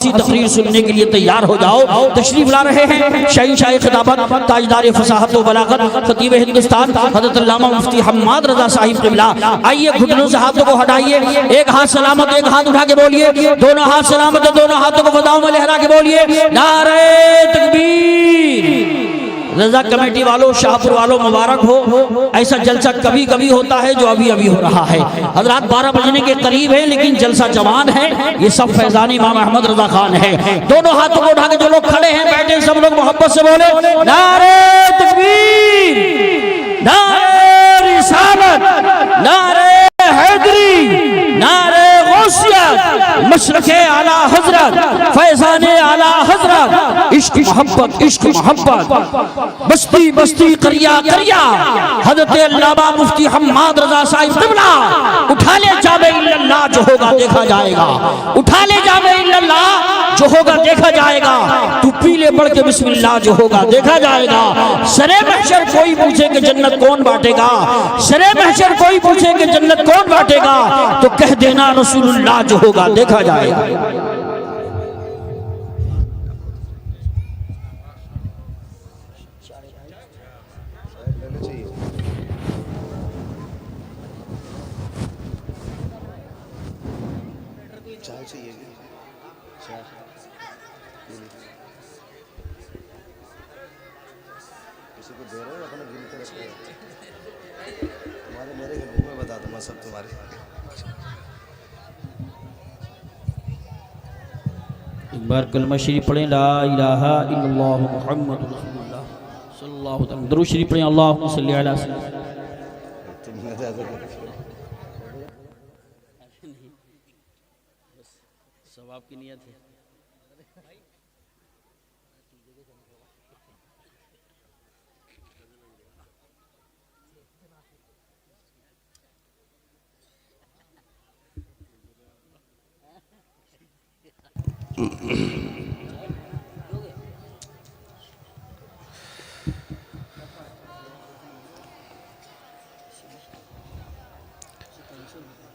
तकरीर सुनने के लिए तैयार हो जाओ। तशरीफ ला रहे हैं शहंशाह खिताबत ताजदार फसाहत व बलागत खतीब हिंदुस्तान हज़रत अल्लामा मुफ्ती हम्माद रज़ा साहिब क़िबला। आइए घुटनों से हाथों को हटाइए, एक हाथ सलामत एक हाथ उठा के बोलिए, दोनों हाथ सलामत दोनों हाथों को फदाओं में लहरा के बोलिए नारे तकबीर। रजा कमेटी वालों, शाहपुर वालों मुबारक हो। ऐसा जलसा कभी कभी होता है जो अभी अभी हो रहा है। हजरात 12 बजने के करीब है लेकिन जलसा जवान है। ये सब फैजान इमाम अहमद रजा खान है। दोनों हाथों को उठा के जो लोग खड़े हैं बैठे सब लोग मोहब्बत से बोले नारे तकबीर, नारे रिसालत, नारे हैदरी, नारे गौसियत, मशरक़े आला हजरत, फैज़ाने आला हजरत, इश्क मोहब्बत, इश्क मोहब्बत, बस्ती बस्ती करिया करिया, हज़रत अल्लामा मुफ्ती हम्माद रज़ा साहिब क़िबला। उठा ले जाबे इल्लल्लाह जो होगा देखा जाएगा, उठा ले जाबे इल्लल्लाह जो होगा देखा जाएगा। तू पीले पढ़ के बिस्मिल्लाह जो होगा देखा जाएगा। सरे महशर कोई पूछे कि जन्नत कौन बांटेगा, सरे महशर कोई पूछे कि जन्नत कौन बांटेगा, तो कह देना रसूलुल्लाह जो होगा देखा जाएगा। सब तुम्हारे एक बार कलमा शरीफ पढ़ें ला इलाहा इल्लल्लाह मुहम्मद रसूलुल्लाह सल्लल्लाहु अलैहि वसल्लम। दुरूद शरीफ पढ़ें अल्लाहुम्मा सल्ली अला सवाब की नियत है।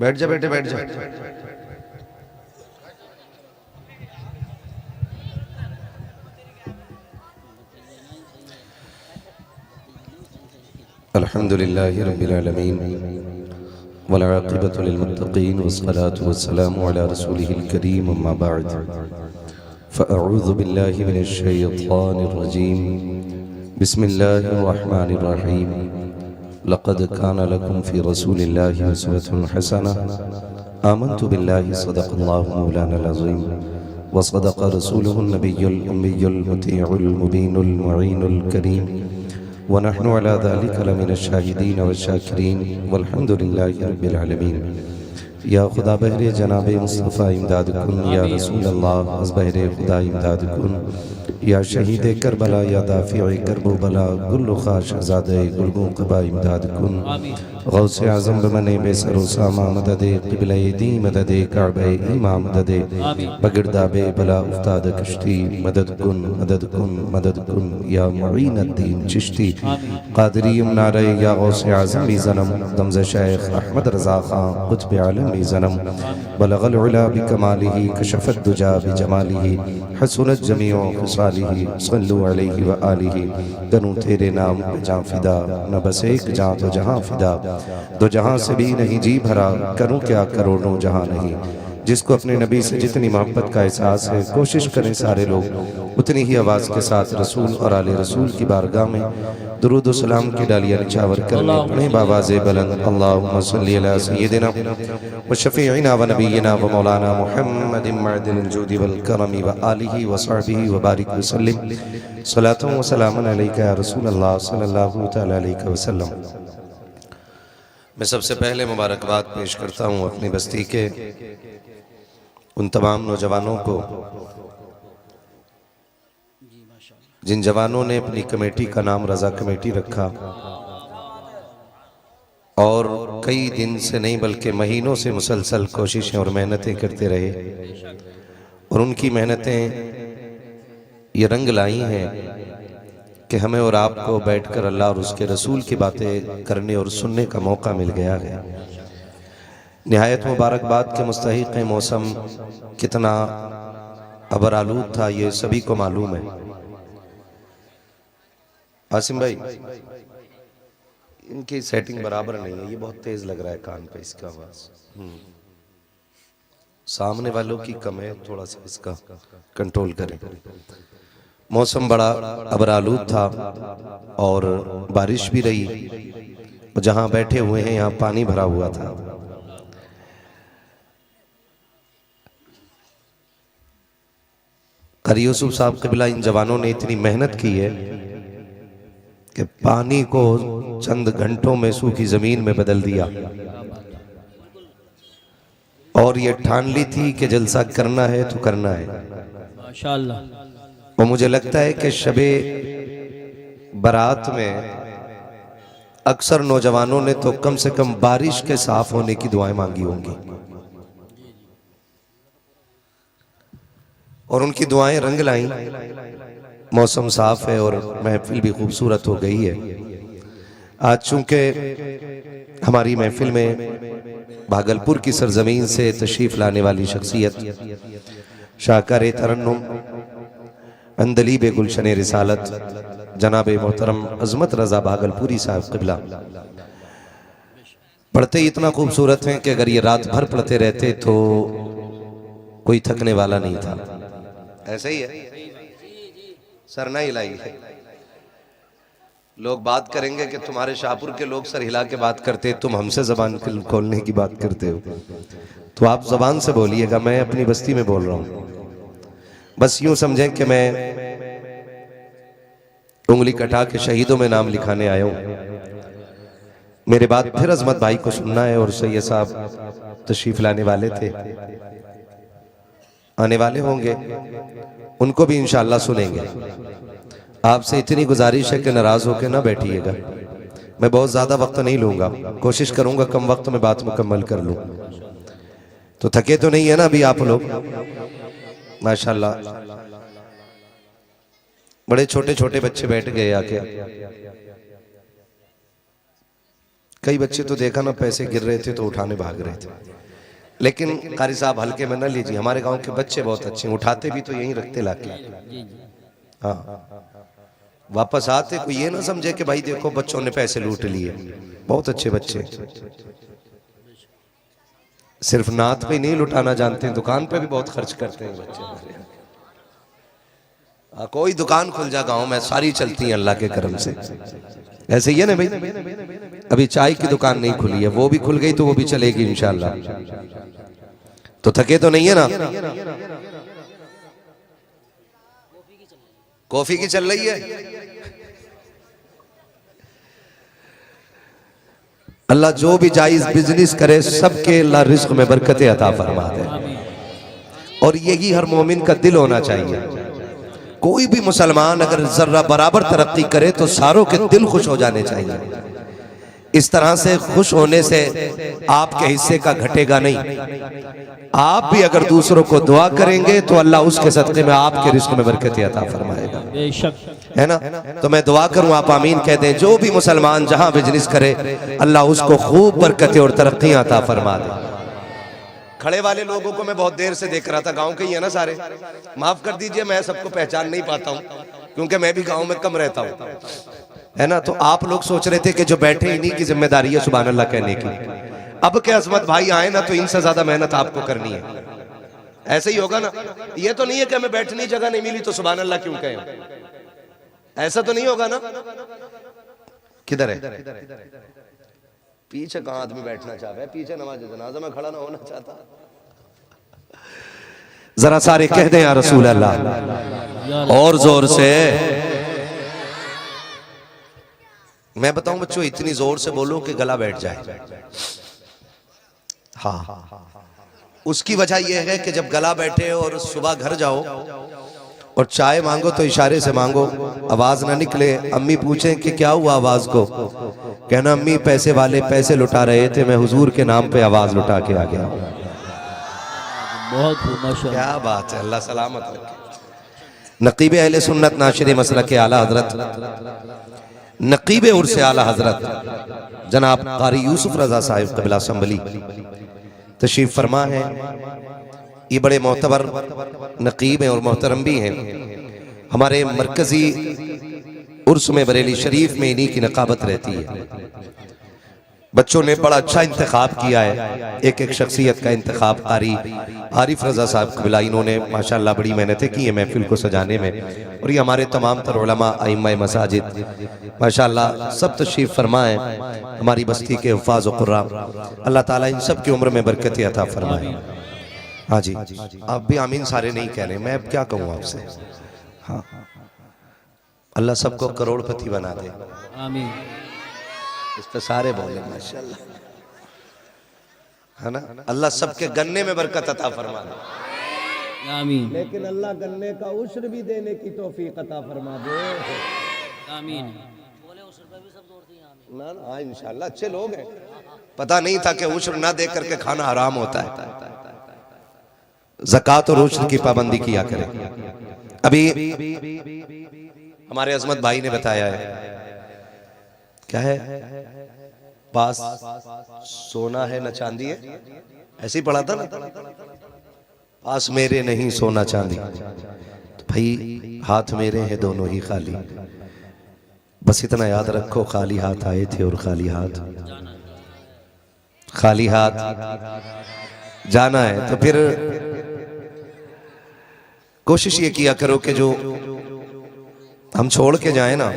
बैठ जा बेटे बैठ जा। अल्हम्दुलिल्लाहि रब्बिल आलमीन वल आक़िबतु लिल मुत्तक़ीन वस्सलातु वस्सलामु अला रसूलिहिल करीम अम्मा बअद फ़अऊज़ु बिल्लाहि मिनश शैतानिर रजीम बिस्मिल्लाहिर रहमानिर रहीम लक़द कान लकुम फ़ी रसूलिल्लाहि उसवतुन हसनह आमन्तु बिल्लाहि सदक़ल्लाहु मौलाना अज़ीम व सदक़ रसूलुहुन नबियुल उम्मियुल मुतीउल मुबीनुल मुईनुल करीम व नहनु अला ज़ालिका लमिनश शाहिदीन व शाकिरीन वल्हम्दुलिल्लाहि रब्बिल आलमीन। या खुदा बहरे जनाब मुस्तफ़ा इमदाद कुन, या रसूल अल्लाह अज़ बहरे खुदा इमदाद कुन, या शहीद करबला, या दाफ़िए करबो बला, गुल ख़ाशज़ादे गुलगों क़बा इमदाद कुन, गौसे आज़म बमने बेसरो सामा मददे क़िबले दी मददे काबे ईमा मददे बगिरदाबे बला उफ्ताद कश्ती मदद कुन मदद कुन मदद कुन, या मुईन अद्दीन चिश्ती क़ादिरीम नारे, या गौसे आज़म ज़नम दमज़ शेख अहमद रज़ा ख़ान क़ुत्ब आलम ज़नम बलगल उला बिकमालिही कशफ़त दुजा बिजमालिही हसनत जमीओ ख़िसालिही सल्लु अलैहि व आलिही। करूँ तेरे नाम पे जाँ फ़िदा, न बस एक जाँ तो जहाँ फ़िदा, दो जहाँ से भी नहीं जी भरा, करूँ क्या करोड़ों जहाँ नहीं। जिसको अपने नबी से जितनी मोहब्बत का एहसास है कोशिश करें सारे लोग उतनी ही आवाज़ के साथ रसूल और आले रसूल की बारगाह में दुरूद सलाम की डालियाँ निछावर कर लें। पढ़ें बावाज़े बुलंद अल्लाहुम्मा सल्ली अला सय्यिदिना व शफ़ीइना व नबीना व मौलाना मुहम्मदिन मअदिनिल जूदि वल करमी व आलिहि व सहबिहि व बारिक व सल्लिम सलातुन व सलामुन अलैका या रसूल अल्लाह सल्लल्लाहु तआला अलैहि वसल्लम। मैं सबसे पहले मुबारकबाद पेश करता हूँ अपनी बस्ती के उन तमाम नौजवानों को जिन जवानों ने अपनी कमेटी का नाम रज़ा कमेटी रखा और कई दिन से नहीं बल्कि महीनों से मुसलसल कोशिशें और मेहनतें करते रहे और उनकी मेहनतें ये रंग लाई हैं कि हमें और आपको बैठकर अल्लाह और उसके रसूल की बातें करने और सुनने का मौका मिल गया है। निहायत मुबारकबाद के मुस्तहिक़ मौसम कितना अबरालूद था ये सभी को मालूम है। आसिम भाई, इनकी सेटिंग बराबर नहीं है, ये बहुत तेज लग रहा है कान पे इसका आवाज। सामने वालों की कम है, थोड़ा सा इसका कंट्रोल करें। मौसम बड़ा अबरालूद था और बारिश भी रही और जहां बैठे हुए हैं यहाँ पानी भरा हुआ था। कारी यूसुफ साहब क़िबला, इन जवानों ने इतनी मेहनत की है कि पानी को चंद घंटों में सूखी जमीन में बदल दिया और ये ठान ली थी कि जलसा करना है तो करना है माशाअल्लाह। और मुझे लगता है कि शबे बारात में अक्सर नौजवानों ने तो कम से कम बारिश के साफ होने की दुआएं मांगी होंगी और उनकी दुआएं रंग लाई। मौसम साफ है और महफिल भी खूबसूरत हो गई है। आज चूंकि हमारी महफिल में भागलपुर की सरजमीन से तशरीफ लाने वाली शख्सियत शाकर तरन्नुम अंदलीब गुलशन रिसालत जनाब मोहतरम अजमत रजा भागलपुरी साहब क़िबला पढ़ते ही इतना खूबसूरत हैं कि अगर ये रात भर पढ़ते रहते तो कोई थकने वाला नहीं था। ऐसे ही है, सर ना हिलाई है। लोग बात करेंगे कि तुम्हारे शाहपुर के लोग सर हिला के बात करते, तुम हमसे जबान खोलने की बात करते हो, तो आप जबान से बोलिएगा। मैं अपनी बस्ती में बोल रहा हूँ। बस यूं समझें कि मैं उंगली कटा के शहीदों में नाम लिखाने आया हूं। मेरे बाद फिर अजमत भाई को सुनना है और सैयद साहब तशरीफ लाने वाले थे, आने वाले होंगे, उनको भी इंशाअल्लाह सुनेंगे। आपसे इतनी गुजारिश है कि नाराज होकर ना बैठिएगा। मैं बहुत ज्यादा वक्त नहीं लूंगा, कोशिश करूंगा कम वक्त में बात मुकम्मल कर लूं। तो थके तो नहीं है ना अभी आप लोग? माशाल्लाह, बड़े छोटे छोटे बच्चे बैठ गए आके। कई बच्चे तो देखा ना, पैसे गिर रहे थे तो उठाने भाग रहे थे। लेकिन कारी साहब हल्के में न लीजिए, हमारे गांव के बच्चे बहुत अच्छे, उठाते भी तो यहीं रखते लाके। हाँ, वापस आते कोई ये ना समझे कि भाई देखो बच्चों ने पैसे लूट लिए। बहुत अच्छे बच्चे, सिर्फ नात पे नहीं लुटाना जानते हैं, दुकान पे भी बहुत खर्च करते हैं बच्चे। कोई दुकान खुल जा गांव में, सारी चलती है अल्लाह के करम से। ऐसे ही है ना भाई? अभी चाय की दुकान नहीं खुली है, वो भी खुल गई तो वो भी चलेगी इंशाअल्लाह। तो थके तो नहीं है ना? कॉफी की चल रही है। अल्लाह जो भी जायज बिजनेस करे सबके अल्लाह रिज्क में बरकतें अता फरमा दे, और यही हर मोमिन का दिल होना चाहिए। कोई भी मुसलमान अगर जर्रा बराबर तरक्की करे तो सारों के दिल खुश हो जाने चाहिए। इस तरह से खुश होने से आपके हिस्से का घटेगा नहीं। आप भी अगर दूसरों को दुआ करेंगे तो अल्लाह उसके सदक़े में आपके रिज़्क़ में बरकत अता फरमाएगा, है ना? तो मैं दुआ करूं, आप आमीन कह दें। जो भी मुसलमान जहां बिजनेस करे अल्लाह उसको खूब बरकतें और तरक्कियां अता फरमा दे। खड़े वाले लोगों को मैं बहुत देर से देख रहा था, गांव के ही है ना सारे, माफ कर दीजिए मैं सबको पहचान नहीं पाता हूं क्योंकि मैं भी गांव में कम रहता हूं, है ना? तो आप लोग सोच रहे थे कि जो बैठे इन्हीं की जिम्मेदारी है सुभान अल्लाह कहने की। अब के अजमत भाई आए ना तो इनसे ज्यादा मेहनत आपको करनी है। ऐसे ही होगा ना? ये तो नहीं है कि हमें बैठने जगह नहीं मिली तो सुभान अल्लाह क्यों कहें, ऐसा तो नहीं होगा ना? किधर है पीछे? कहां आदमी बैठना चाहता है पीछे? नमाज जनाजा में खड़ा ना होना चाहता? जरा सारे कह दें या रसूल अल्लाह, और जोर से। मैं बताऊं बच्चों, इतनी जोर से बोलूं कि गला बैठ जाए। हाँ, उसकी वजह यह है कि जब गला बैठे और सुबह घर जाओ और चाय मांगो तो इशारे से मांगो, आवाज ना निकले। अम्मी पूछें कि क्या हुआ आवाज को, कहना अम्मी पैसे वाले पैसे लुटा रहे थे, मैं हुजूर के नाम पे आवाज लुटा के आ गया। बहुत माशाअल्लाह, क्या बात है, अल्लाह सलामत रखे। नकीब अहले सुन्नत नाशिर मसलक के आला हजरत नकीब उर्स आला हजरत जनाब कारी यूसुफ रजा साहिब क़िबला संभली तशरीफ फरमा है। ये बड़े मोतबर नकीब हैं और मोहतरम भी हैं। हमारे मरकजी उर्स में बरेली शरीफ में इन्हीं की नकाबत रहती है। बच्चों ने बड़ा अच्छा इंतखाब किया है, एक एक शख्सियत का इंतखाब। कारी आरिफ रजा साहब क़िबला, इन्होंने माशाअल्लाह बड़ी मेहनतें की हैं महफिल को सजाने में। और ये हमारे तमाम तर उलमा अइम्मा मसाजिद माशाअल्लाह सब तशरीफ फरमाएं। हमारी बस्ती के हुफ़ाज़ व क़ुर्रा, अल्लाह ताला इन सब की उम्र में बरकत अता फरमाए। हाँ जी, आप भी आमीन सारे नहीं कह रहे, मैं अब क्या कहूँ आपसे। हाँ, अल्लाह सबको करोड़पति बना दे, आमीन। इस पर सारे बोले माशाअल्लाह, है ना। अल्लाह सबके गन्ने में बरकत अता फरमा दे, आमीन। लेकिन अल्लाह गन्ने का उश्र भी देने की तौफीक अता फरमा दे, आमीन। ना ना। हाँ इंशाअल्लाह, अच्छे लोग हैं। पता नहीं था कि उश्र ना दे करके खाना हराम होता है। ज़कात और उश्र की पाबंदी किया करें। अभी हमारे अजमत भाई ने बताया है, क्या है पास सोना है न चांदी है, ऐसे ही पढ़ा था ना। पास मेरे नहीं सोना चांदी, तो भाई हाथ मेरे हैं दोनों ही खाली। बस इतना याद रखो, खाली हाथ आए थे और खाली हाथ जाना है। तो फिर कोशिश ये किया करो कि जो हम छोड़ के जाए ना,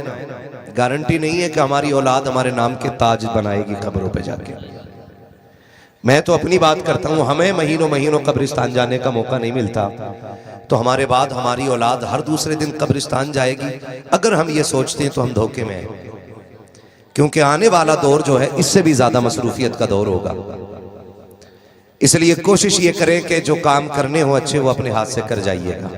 गारंटी नहीं है कि हमारी औलाद हमारे नाम के ताज बनाएगी कब्रों पे जाके। मैं तो अपनी बात करता हूँ, हमें महीनों महीनों कब्रिस्तान जाने का मौका नहीं मिलता, तो हमारे बाद हमारी औलाद हर दूसरे दिन कब्रिस्तान जाएगी। अगर हम ये सोचते हैं तो हम धोखे में हैं, क्योंकि आने वाला दौर जो है इससे भी ज्यादा मसरूफियत का दौर होगा। इसलिए कोशिश ये करें कि जो काम करने हो अच्छे वो अपने हाथ से कर जाइएगा।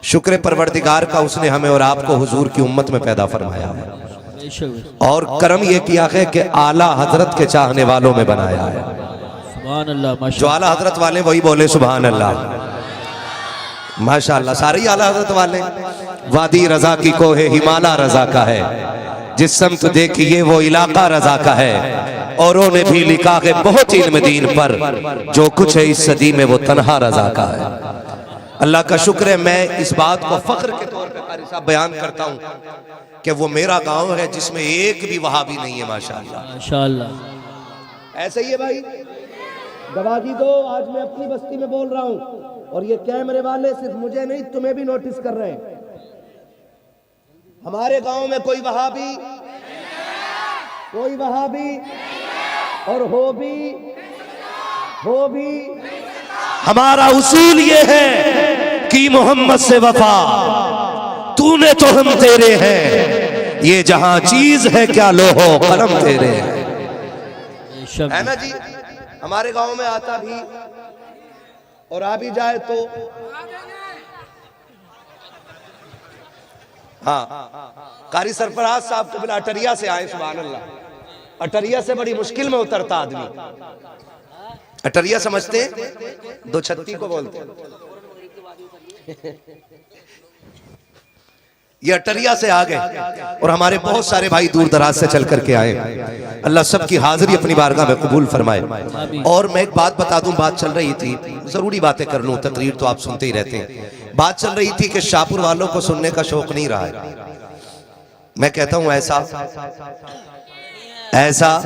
शुक्र परवरदिगार का, उसने हमें और आपको हुजूर की उम्मत में पैदा फरमाया है और करम ये किया है कि आला हजरत के चाहने वालों में बनाया है। सुभान अल्लाह, जो आला हजरत वाले वही बोले सुभान अल्लाह, माशाअल्लाह। सारे आला हजरत वाले। वादी रजा की कोहे हिमाला रजा का है, जिस समत देखिए वो इलाका रजा का है। औरों ने भी लिखा है बहुत इल्म दीन पर, जो कुछ है इस सदी में वो तन्हा रजा का है। अल्लाह का शुक्र है, मैं इस बात को फख्र के तौर पे कारी साहब बयान करता हूँ कि वो मेरा गांव है जिसमें एक भी वहाबी नहीं है। माशाअल्लाह, माशाअल्लाह। ऐसे ही है भाई। गवाही दो, आज मैं अपनी बस्ती में बोल रहा हूँ और ये कैमरे वाले सिर्फ मुझे नहीं तुम्हें भी नोटिस कर रहे हैं। हमारे गांव में कोई वहाबी और हो भी हमारा उसूल ये है कि मोहम्मद से वफा, तूने तो हम तेरे हैं, ये जहां चीज है क्या लोहो कलम तेरे है ना जी। हमारे गांव में आता भी और आ भी जाए तो हाँ, कारी सरफराज साहब तो बिला अटरिया से आए, सुभान अल्लाह। अटरिया से बड़ी मुश्किल में उतरता आदमी। अटरिया समझते, दो छत्ती को बोलते ये अटरिया से आ गए और हमारे बहुत सारे भाई दूर दराज से चल करके आए। अल्लाह सबकी हाजिरी अपनी बारगाह में कबूल फरमाए। और मैं एक बात बता दूं, बात चल रही थी, जरूरी बातें कर लूं, तकरीर तो आप सुनते ही रहते हैं। बात चल रही थी कि शाहपुर वालों को सुनने का शौक नहीं रहा है। मैं कहता हूं ऐसा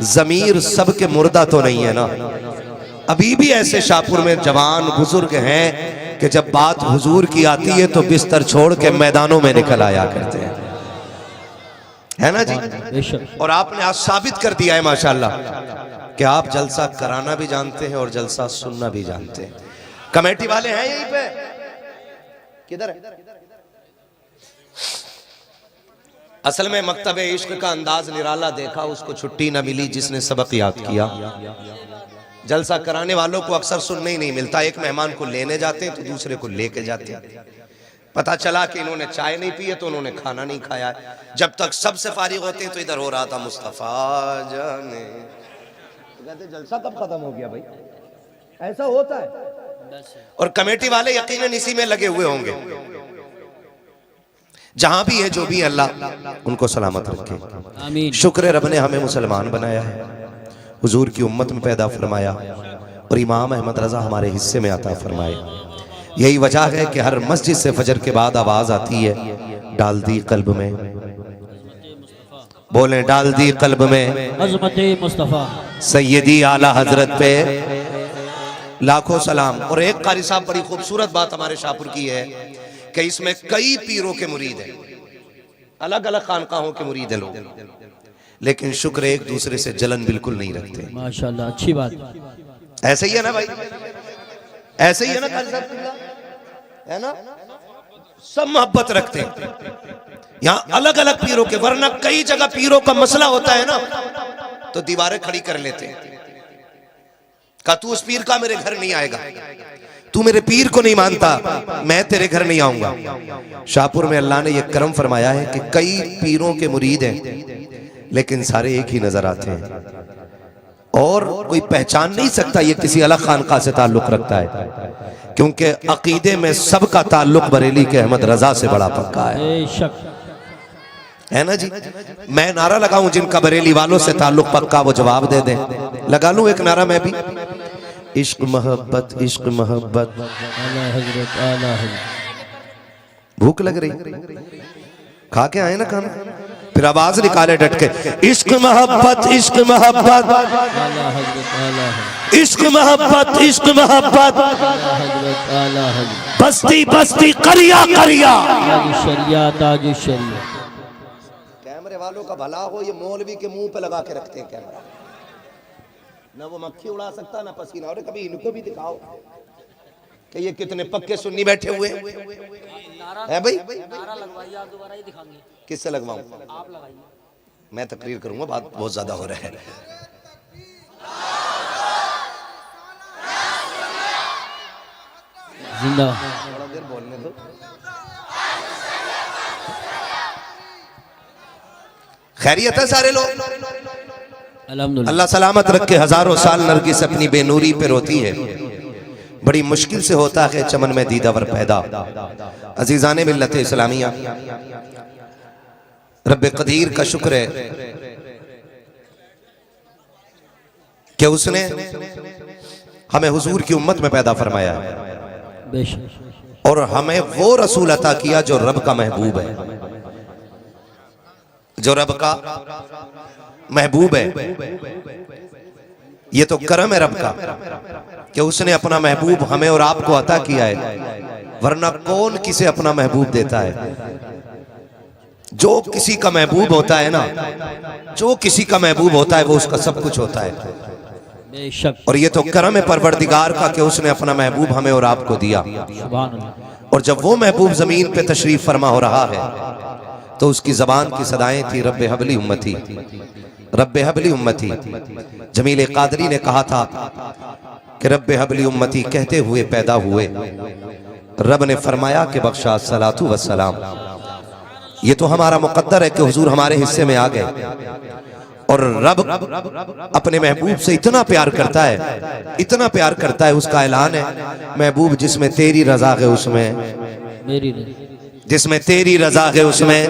जमीर सबके मुर्दा तो नहीं है ना। अभी भी ऐसे शाहपुर में जवान बुजुर्ग हैं कि जब बात हुजूर की आती है तो बिस्तर छोड़ के मैदानों में निकल आया करते हैं, है ना जी। और आपने आज साबित कर दिया है माशाल्लाह कि आप जलसा कराना भी जानते हैं और जलसा सुनना भी जानते हैं। कमेटी वाले हैं यहीं पे, किधर है? असल में मकतब इश्क का अंदाज निराला देखा, उसको छुट्टी न मिली जिसने सबक याद किया। जलसा कराने वालों को अक्सर सुनने ही नहीं मिलता, एक मेहमान को लेने जाते हैं तो दूसरे को लेके जाते हैं। पता चला कि इन्होंने चाय नहीं पी है तो उन्होंने खाना नहीं खाया है। जब तक सबसे फारिग होते हैं तो इधर हो रहा था मुस्तफा जाने, तो कहते जलसा कब खत्म हो गया भाई, ऐसा होता है। और कमेटी वाले यकीनन इसी में लगे हुए होंगे। जहां भी है जो भी अल्लाह उनको सलामत रखे। आमीन। शुक्र रब ने हमें मुसलमान बनाया है, हुजूर की उम्मत में पैदा फरमाया और इमाम अहमद रजा हमारे हिस्से में आता फरमाए। यही वजह है कि हर मस्जिद से फजर के बाद आवाज आती है, डाल दी कल्ब में, बोलें डाल दी कल्ब में अज़मत मुस्तफ़ा सैयदी आला हजरत पे लाखों सलाम। और एक कारी साहब बड़ी खूबसूरत बात हमारे शाहपुर की है कि इसमें कई पीरों के मुरीद हैं, अलग अलग खानकाहों के मुरीद हैं लोग, लेकिन शुक्र एक दूसरे से जलन बिल्कुल नहीं रखते। माशाल्लाह, अच्छी बात। ऐसे ही है ना भाई, ऐसे ही है ना कारी साहब, है ना, सब मोहब्बत रखते हैं। यहाँ अलग अलग पीरों के, वरना कई जगह पीरों का मसला होता है ना तो दीवारें खड़ी कर लेते हैं। का तू उस पीर का मेरे घर नहीं आएगा, तू मेरे पीर को नहीं मानता, मैं तेरे घर नहीं आऊंगा। शाहपुर में अल्लाह ने यह करम फरमाया है कि कई पीरों के मुरीद हैं लेकिन सारे एक ही नजर आते हैं और कोई पहचान नहीं सकता ये किसी अलग खानका से ताल्लुक रखता है, क्योंकि अकीदे में सबका ताल्लुक बरेली के अहमद रजा से बड़ा पक्का है। है ना जी। मैं नारा लगाऊं जिनका बरेली वालों से ताल्लुक पक्का, वो जवाब दे दें। लगा लूं एक नारा मैं भी, इश्क मोहब्बत इश्क मोहब्बत। भूख लग रही, खा के आए ना खाना, फिर आवाज निकाले डट के, इश्क मोहब्बत इश्क मोहब्बत इश्क मोहब्बत इश्क मोहब्बत, बस्ती बस्ती करिया करिया। कैमरे वालों का भला हो, ये मौलवी के मुंह पे लगा के रखते हैं कैमरा, ना वो मक्खी उड़ा सकता ना पसीना। और कभी इनको भी दिखाओ कि ये कितने पक्के सुन्नी बैठे हुए हैं भाई। नारा लगवाइए, आप दोबारा ही दिखाएंगे। किससे लगवाऊं? आप लगाइए। मैं तकरीर करूंगा, बात बहुत ज्यादा हो रहा है। जिंदा थोड़ा देर बोलने दो। खैरियत है सारे लोग? अल्हम्दुलिल्लाह। अल्लाह सलामत रख के। हजारों साल नरगिस अपनी बेनूरी पे रोती है, बड़ी मुश्किल से होता है चमन में दीदावर पैदा। अजीजाने मिल्लत इस्लामिया, रब्बे कदीर का शुक्र है कि उसने हमें हुजूर की उम्मत में पैदा फरमाया और हमें वो रसूल अता किया जो रब का महबूब है, जो रब का महबूब है। ये तो करम है रब का कि उसने अपना महबूब हमें और आपको अता किया है, वरना कौन किसे अपना महबूब देता है। जो किसी का महबूब होता है ना, जो किसी का महबूब होता है वो उसका सब कुछ होता है। और ये तो करम है परवरदिगार का कि उसने अपना महबूब हमें और आपको दिया। और जब वो महबूब जमीन पे तशरीफ फरमा हो रहा है तो उसकी जबान की सदाएं थी, रब्बे हबली उम्मती रब्बे हबली उम्मती। जमील कादरी ने कहा था कि रब्बे हबली उम्मती कहते हुए पैदा हुए, रब ने फरमाया कि बख्शा सलातु वस्सलाम। ये तो हमारा मुकद्दर है कि हुजूर हमारे हिस्से में आ गए। और रब अपने महबूब से इतना प्यार करता है, इतना प्यार करता है, उसका ऐलान है, महबूब जिसमें तेरी रजा है उसमें मेरी, जिसमें तेरी रजा है उसमें,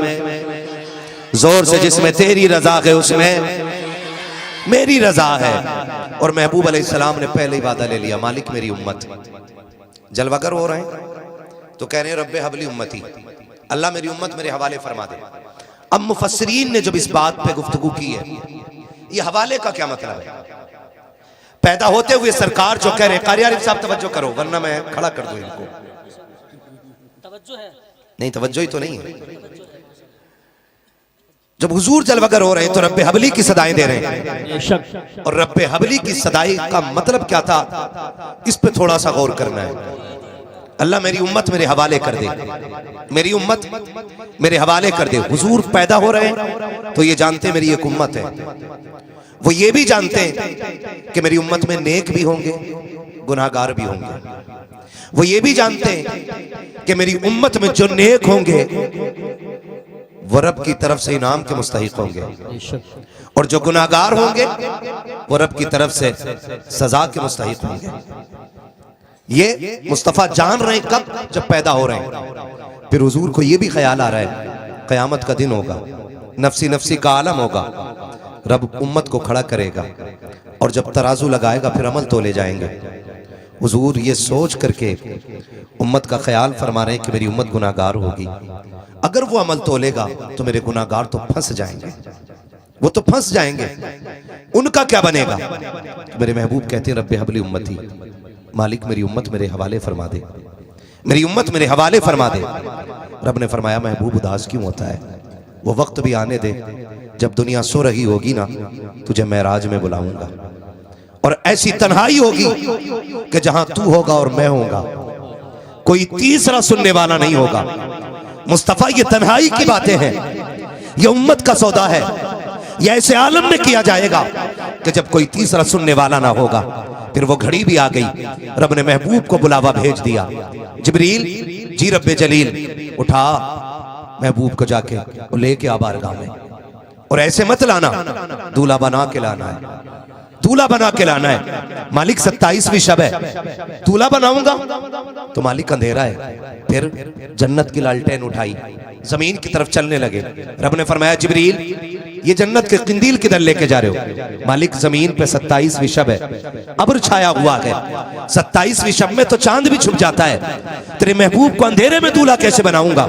जोर से, जिसमें तेरी रजा है उसमें मेरी रजा है। और महबूब अलैहिस्सलाम ने पहले ही वादा ले लिया, मालिक मेरी उम्मत। जलवागर हो रहे हैं तो कह रहे हैं रब्बे हबली उम्मती, अल्लाह मेरी उम्मत मेरे हवाले फरमा दे। अब मुफस्सिरीन ने जब इस बात पे गुफ्तगू की है, ये हवाले का क्या मतलब है? पैदा होते हुए सरकार जो कह रहे हैं, कारी आरिफ साहब तवज्जो करो वरना मैं खड़ा कर दूं इनको। तवज्जो है? नहीं, तवज्जो ही तो नहीं है। जब हुजूर जलवगर हो रहे हैं तो रब्बे हबली की सदाएं दे रहे हैं, और रब्बे हबली की सदाई का मतलब क्या था, इस पे थोड़ा सा गौर करना है। अल्लाह मेरी उम्मत मेरे हवाले कर दे, मेरी उम्मत मेरे हवाले कर दे। हुजूर पैदा हो रहे हैं तो ये जानते मेरी एक उम्मत है, वो ये भी जानते हैं कि मेरी उम्मत में नेक भी होंगे, गुनाहगार भी होंगे। वो ये भी जानते हैं कि मेरी उम्मत में जो नेक होंगे वो रब की तरफ से इनाम के मुस्तहिक होंगे, और जो गुनाहगार होंगे वो रब की तरफ से सजा के मुस्तहिक होंगे। ये मुस्तफ़ा जान रहे हैं कब, जब पैदा हो रहे हैं। फिर हुजूर को ये भी ख्याल आ रहा है क़यामत का दिन होगा, नफ्सी नफ्सी का आलम होगा, रब उम्मत को खड़ा करेगा और जब तराजू लगाएगा फिर अमल तोले जाएंगे। हुजूर ये सोच करके उम्मत का ख्याल फरमा रहे हैं कि मेरी उम्मत गुनाहगार होगी, अगर वो अमल तोलेगा तो मेरे गुनाहगार तो फंस जाएंगे, वो तो फंस जाएंगे, उनका क्या बनेगा। मेरे महबूब कहते हैं रब्बे हबली उम्मती, मालिक मेरी उम्मत मेरे हवाले फरमा दे, मेरी उम्मत मेरे हवाले फरमा दे। रब ने फरमाया महबूब उदास क्यों होता है, वो वक्त भी आने दे जब दुनिया सो रही होगी ना, तुझे महराज में बुलाऊंगा और ऐसी तन्हाई होगी कि जहां तू होगा और मैं होगा, कोई तीसरा सुनने वाला नहीं होगा। मुस्तफा ये तन्हाई की बातें हैं, ये उम्मत का सौदा है, ये ऐसे आलम में किया जाएगा कि जब कोई तीसरा सुनने वाला ना होगा। फिर वो घड़ी भी आ गई, रब ने महबूब को बुलावा भेज दिया, जिब्रील जी रब्बे जलील उठा महबूब को जाके लेके आ बारगाह में, और ऐसे मत लाना, दूल्हा बना के लाना है, दूल्हा बना के लाना है। मालिक 27वीं शब है, दूल्हा बनाऊंगा तो मालिक अंधेरा है। फिर जन्नत की लालटेन उठाई, जमीन की तरफ चलने लगे। रब ने फरमाया जिब्रील ये जन्नत के किंदील किधर लेके जा रहे हो। मालिक जमीन पे 27वीं शब है, अब्र छाया हुआ है, 27वीं शब में तो चांद भी छुप जाता है, तेरे महबूब को अंधेरे में दूल्हा कैसे बनाऊंगा।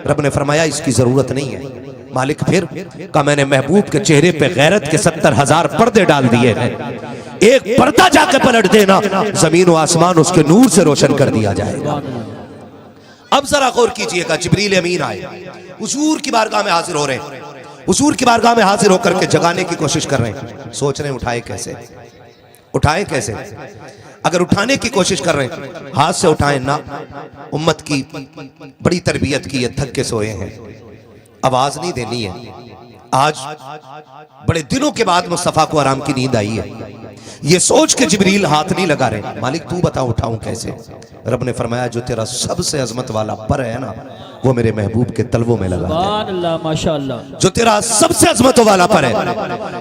रब ने फरमाया इसकी जरूरत नहीं है। मालिक फिर कहा मैंने महबूब के चेहरे पे गैरत के 70,000 पर्दे डाल दिए हैं, एक पर्दा जाके पलट देना, जमीन व आसमान उसके नूर से रोशन कर दिया जाएगा। अब जरा गौर कीजिएगा, जिब्रील अमीन आए, हुजूर की बारगाह में हाजिर हो रहे हैं, हुजूर की बारगाह में हाजिर होकर के जगाने की कोशिश कर रहे हैं। सोच रहे हैं उठाए कैसे, उठाए कैसे। अगर उठाने की कोशिश कर रहे हैं हाथ से उठाएं ना, उम्मत की बड़ी तरबियत की है, थक के सोए हैं, आवाज नहीं देनी है। आज बड़े दिनों के बाद मुस्तफा को आराम की नींद आई है, ये सोच के जिब्रील हाथ नहीं लगा रहे। मालिक तू बता उठाऊं कैसे। रब ने फरमाया जो तेरा सबसे अजमत वाला पर है ना, वो मेरे महबूब के तलवों में लगा दे। अल्लाह माशाअल्लाह, जो तेरा सबसे अजमत वाला पर है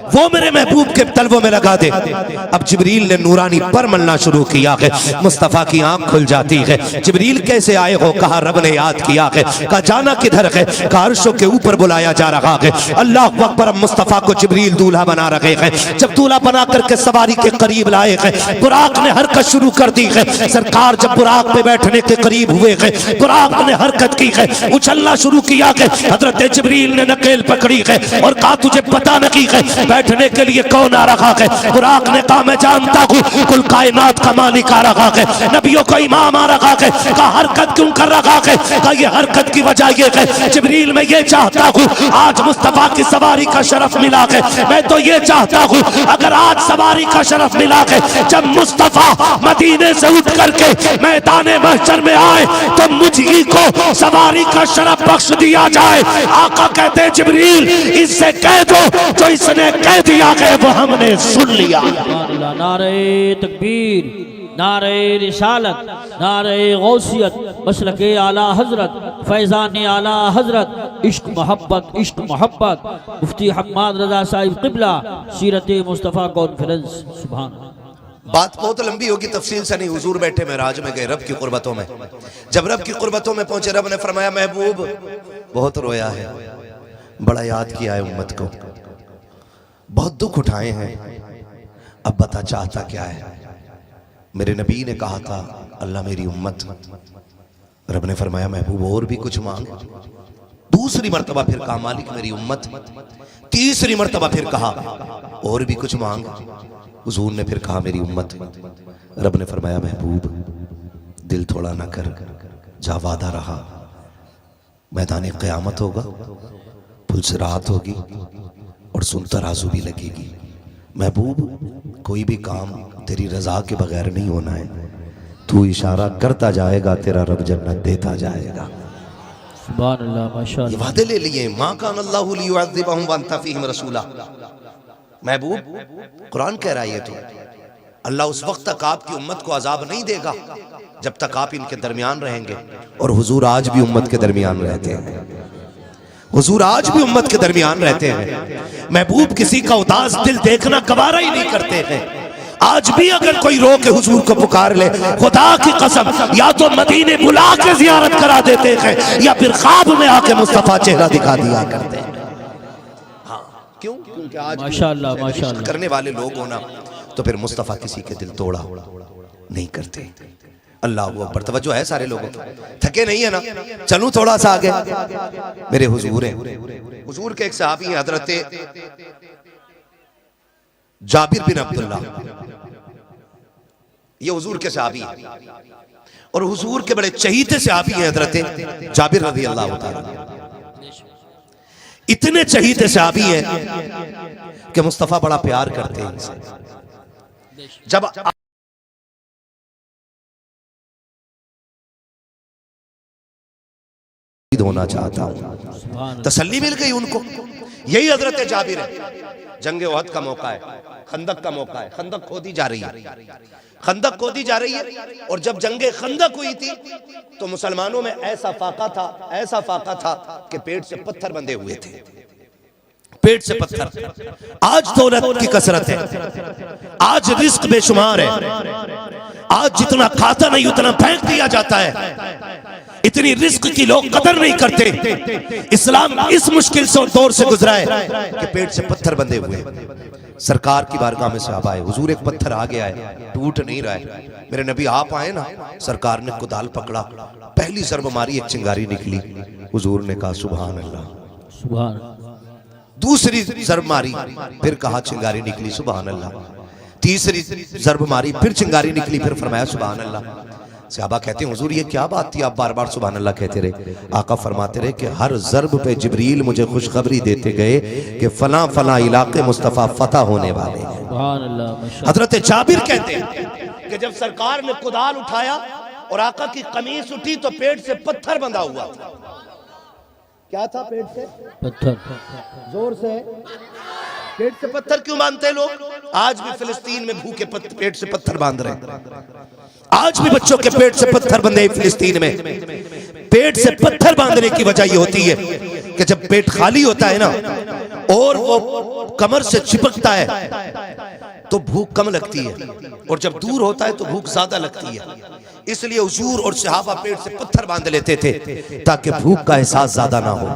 वो मेरे महबूब के तलवों में लगा दे। अब जिब्रील ने नूरानी पर मलना शुरू किया है, मुस्तफा की आंख खुल जाती है। जिब्रील कैसे आए हो, कहा रब ने याद किया है, कहा जाना किधर है, कहा अर्शों के ऊपर बुलाया जा रहा है। अल्लाह अकबर, मुस्तफा को जिब्रील दूल्हा बना रहे हैं। जब दूल्हा बना करके सवारी के करीब लाए हैं, बुराक ने हरकत शुरू कर दी है। सरकार जब बुराक पे बैठने के करीब हुए हैं, बुराक ने हरकत की है, उछलना शुरू किया है। हजरत जिब्रील ने नकेल पकड़ी है और कहा तुझे पता नहीं है बैठने के लिए कौन आ रहा है। बुराक ने कहा मैं जानता हूँ, कुल कायनात का मालिक आ रहा है, नबियों का इमाम आ रहा है। कहा हरकत क्यों कर रहा है, कहा ये हरकत की वजह ये है जिब्रील मैं ये चाहता हूँ आज मुस्तफा की सवारी का शरफ मिला है। मैं तो ये चाहता हूँ अगर आज सवारी का शरफ मिला है, जब मुस्तफा मदीने से उठ करके मैदान महशर में आए तो मुझी को सवारी का शरफ बख्श दिया जाए। आका कहते हैं जिब्रील इससे कह दो जो इसने कह दिया है वो हमने सुन लिया। नारे तकबीर, नारे रिसालत, नारे गौसियत, मसलके आला हजरत, फैजान आला हजरत, इश्क मोहब्बत, इश्क मोहब्बत, मुफ्ती हम्माद रजा साहिब क़िबला, सीरत मुस्तफ़ा कॉन्फ्रेंस। सुभान। बात बहुत लंबी होगी, तफसील से नहीं। हुजूर बैठे महराज में गए रब की कुर्बतों में। जब रब की कुर्बतों में पहुंचे, रब ने फरमाया महबूब बहुत रोया है, बड़ा याद किया है उम्मत को, बहुत दुख उठाए हैं, अब बता चाहता क्या है। मेरे नबी ने कहा था अल्लाह मेरी उम्मत। रब ने फरमाया महबूब और भी कुछ मांग। दूसरी मर्तबा फिर कहा मालिक मेरी उम्मत। तीसरी मर्तबा फिर कहा और भी कुछ मांग। हुजूर ने फिर कहा मेरी उम्मत। रब ने फरमाया महबूब दिल थोड़ा ना कर, जा वादा रहा, मैदान क़यामत होगा, पुलसिरात होगी और सुन तराजू भी लगेगी। महबूब कोई भी काम तेरी रजा के बगैर नहीं होना है, तू इशारा करता जाएगा, तेरा रब जन्नत देता जाएगा। सुभान अल्लाह, ये माशाअल्लाह। वादे ले लिए। माँ कान अल्लाहु लियुअज़्ज़िबहुम व अंत फ़ीहिम रसूला। महबूब कुरान कह रहा है ये तो अल्लाह उस वक्त तक आपकी उम्मत को अजाब नहीं देगा जब तक आप इनके दरमियान रहेंगे। और हुजूर आज भी उम्मत के दरमियान रहते हैं। हुजूर आज भी उम्मत के दरमियान रहते हैं। महबूब किसी का उदास दिल देखना गवारा ही नहीं करते हैं। आज भी अगर कोई रो के हुजूर को पुकार ले, खुदा की कसम, या तो मदीने बुला के जियारत करा देते हैं या फिर ख्वाब में आके मुस्तफा चेहरा दिखा दिया करते हैं। हाँ, क्यों? क्योंकि आज माशाअल्लाह, माशाअल्लाह। करने वाले लोग होना तो फिर मुस्तफा किसी के दिल तोड़ा नहीं करते। अल्लाह अकबर। तवज्जो है सारे लोगों को? थके नहीं है ना? चलूं थोड़ा सा आगे। मेरे हुजूर हैं, हुजूर के एक सहाबी हैं हजरत जाबिर बिन अब्दुल्लाह। ये हुजूर के सहाबी हैं और हुजूर के बड़े चहीते सहाबी हैं हजरत जाबिर रज़ी अल्लाह तआला। इतने चहीते सहाबी हैं कि मुस्तफा बड़ा प्यार करते हैं इनसे। जब होना चाहता हूं, तसल्ली मिल गई उनको। यही हजरत जाबिर है। जंग उहद का मौका है, खंदक का मौका है, खंदक खोदी जा रही है, खंदक खोदी जा रही है। और जब जंगे खंदक हुई थी तो मुसलमानों में ऐसा फाका था कि पेट से पत्थर बंधे हुए थे, पेट से पत्थर। आज दौलत की कसरत है, आज रिस्क बेशुमार है, आज जितना खाता नहीं उतना फेंक दिया जाता है। इतनी रिस्क की लोग कदर नहीं करते। इस्लाम इस मुश्किल से दौर से गुजरा है कि पेट से पत्थर बंधे हुए। सरकार की बारगाह में साहब आए, हुजूर एक पत्थर आ गया है, टूट नहीं रहा है। मेरे नबी आप आए ना, सरकार ने कुदाल पकड़ा, पहली ज़रब मारी, एक चिंगारी निकली। हुजूर ने कहा सुभान अल्लाह, सुभान। दूसरी ज़रब मारी, फिर कहा चिंगारी निकली, सुभान अल्लाह। तीसरी ज़रब मारी, फिर चिंगारी निकली, फिर फरमाया सुभान अल्लाह। सहाबा कहते हैं हुजूर ये क्या बात थी, आप बार बार सुभान अल्लाह कहते रहे? आका फरमाते रहे कि हर ज़रब पे जिब्रील मुझे खुशखबरी देते गए कि फला फला इलाके मुस्तफ़ा फतह होने वाले हैं। सुभान अल्लाह। हजरत जाबिर कहते हैं कि जब सरकार ने कुदाल उठाया और आका की कमीज उठी तो पेट से पत्थर बंधा हुआ था। क्या था पेट से? पत्थर। जोर से पेट से पत्थर क्यों बांधते लोग? आज भी फिलिस्तीन में भूखे पेट से पत्थर बांध रहे हैं। आज भी बच्चों के पेट से पत्थर बंधे फिलिस्तीन में। पेट से पत्थर बांधने की वजह यह होती है कि जब पेट खाली होता है ना और वो कमर से चिपकता है तो भूख कम लगती है, और जब दूर होता है तो भूख ज्यादा लगती है। इसलिए हुजूर और सहाबा पेट से पत्थर बांध लेते थे ताकि भूख का एहसास ज्यादा ना हो।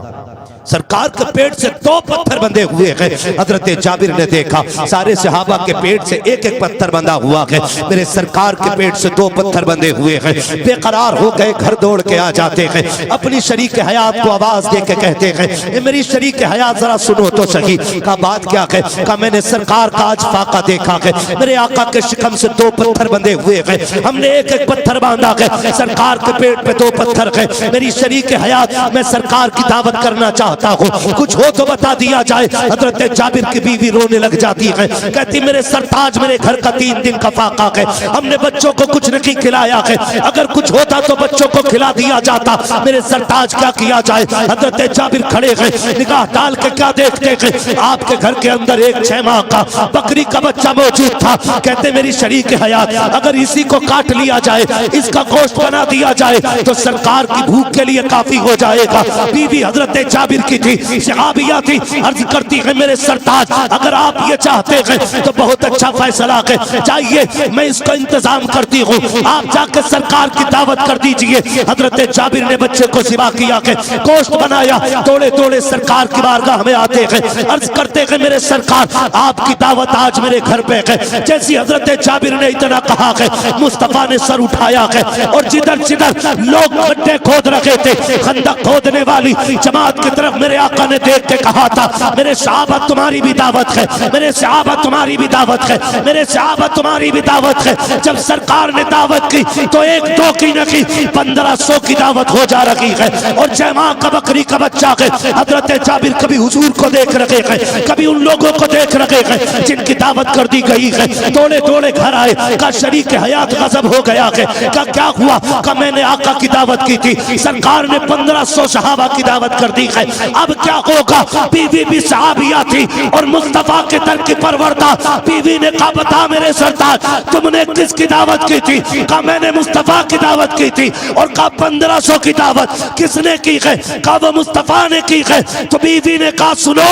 सरकार के पेट से 2 पत्थर बंधे हुए हैं। हजरत जाबिर ने देखा सारे सहाबा के पेट से एक एक पत्थर बंधा हुआ है, मेरे सरकार के पेट से 2 पत्थर बंधे हुए हैं। बेकरार हो गए, घर दौड़ के आ जाते हैं, अपनी शरीक हयात को आवाज दे के कहते हैं मेरी शरीक हयात जरा सुनो तो सही। का बात क्या है? का मैंने सरकार का आज फाका देखा है, मेरे आका के शिकम से 2 पत्थर बंधे हुए हैं, हमने एक एक पत्थर बांधा है, सरकार के पेट पे 2 पत्थर है। मेरी शरीक हयात, मैं सरकार की दावत करना चाहता हूँ, कुछ हो तो बता दिया जाए। हजरत जाबिर की बीवी रोने लग जाती है, कहती मेरे सरताज, मेरे घर का 3 दिन का फाका है, हमने बच्चों को कुछ नहीं खिलाया है, अगर कुछ होता तो बच्चों को खिला दिया जाता, मेरे सरताज क्या किया जाए? हजरत जाबिर खड़े हैं, निगाह डाल के क्या देखते हैं? आपके घर के अंदर एक 6 माह का बकरी का बच्चा मौजूद था। कहते मेरी शरीक हयात, अगर इसी को काट लिया जाए, इसका गोश्त बना दिया जाए तो सरकार की भूख के लिए काफी हो जाएगा। बीवी हजरत जाबिर की थी, सहाबिया थी, अर्ज करती है मेरे सरताज, अगर आप ये चाहते हैं तो बहुत अच्छा फैसला है, चाहिए मैं इसका इंतजाम करती हूँ, आप जाकर सरकार की दावत कर दीजिए। हजरत जाबिर ने बच्चे को सिवा किया है, गोश्त बनाया, तोड़े तोड़े सरकार की बारगाह में आते हैं, अर्ज करते हैं मेरे सरकार आपकी दावत आज मेरे घर पे है। जैसी हजरत जाबिर ने इतना कहा है, मुस्तफा ने सर उठाया है और जिधर जिधर लोग गड्ढे खोद रखे थे, खंदक खोदने वाली जमात की तरफ हजरत मेरे आका ने देख के कहा था, मेरे सहाबा तुम्हारी भी दावत है, मेरे सहाबा तुम्हारी भी दावत है, मेरे सहाबा तुम्हारी भी दावत है। जब सरकार ने दावत की तो एक दो की न की 1500 की दावत हो जा रही है। और जमा का बकरी का बच्चा है, हजरत जाबिर कभी हुजूर को देख रहे हैं, कभी उन लोगों को देख रहे हैं जिनकी दावत कर दी गई है। दौड़े दौड़े घर आए, का शरीक हयात गजब हो गया है, का क्या हुआ, का मैंने आका की दावत की थी, सरकार ने 1500 सहाबा की दावत कर दी है, अब क्या होगा। बीवी भी सहाबिया थी और मुस्तफा के दर की परवरदा। बीवी ने कहा बता मेरे सरदार तुमने किसकी दावत की थी, कहा मैंने मुस्तफा की दावत की थी। और कहा 1500 की दावत किसने की है, कहा वो मुस्तफा ने की है। तो बीवी ने कहा सुनो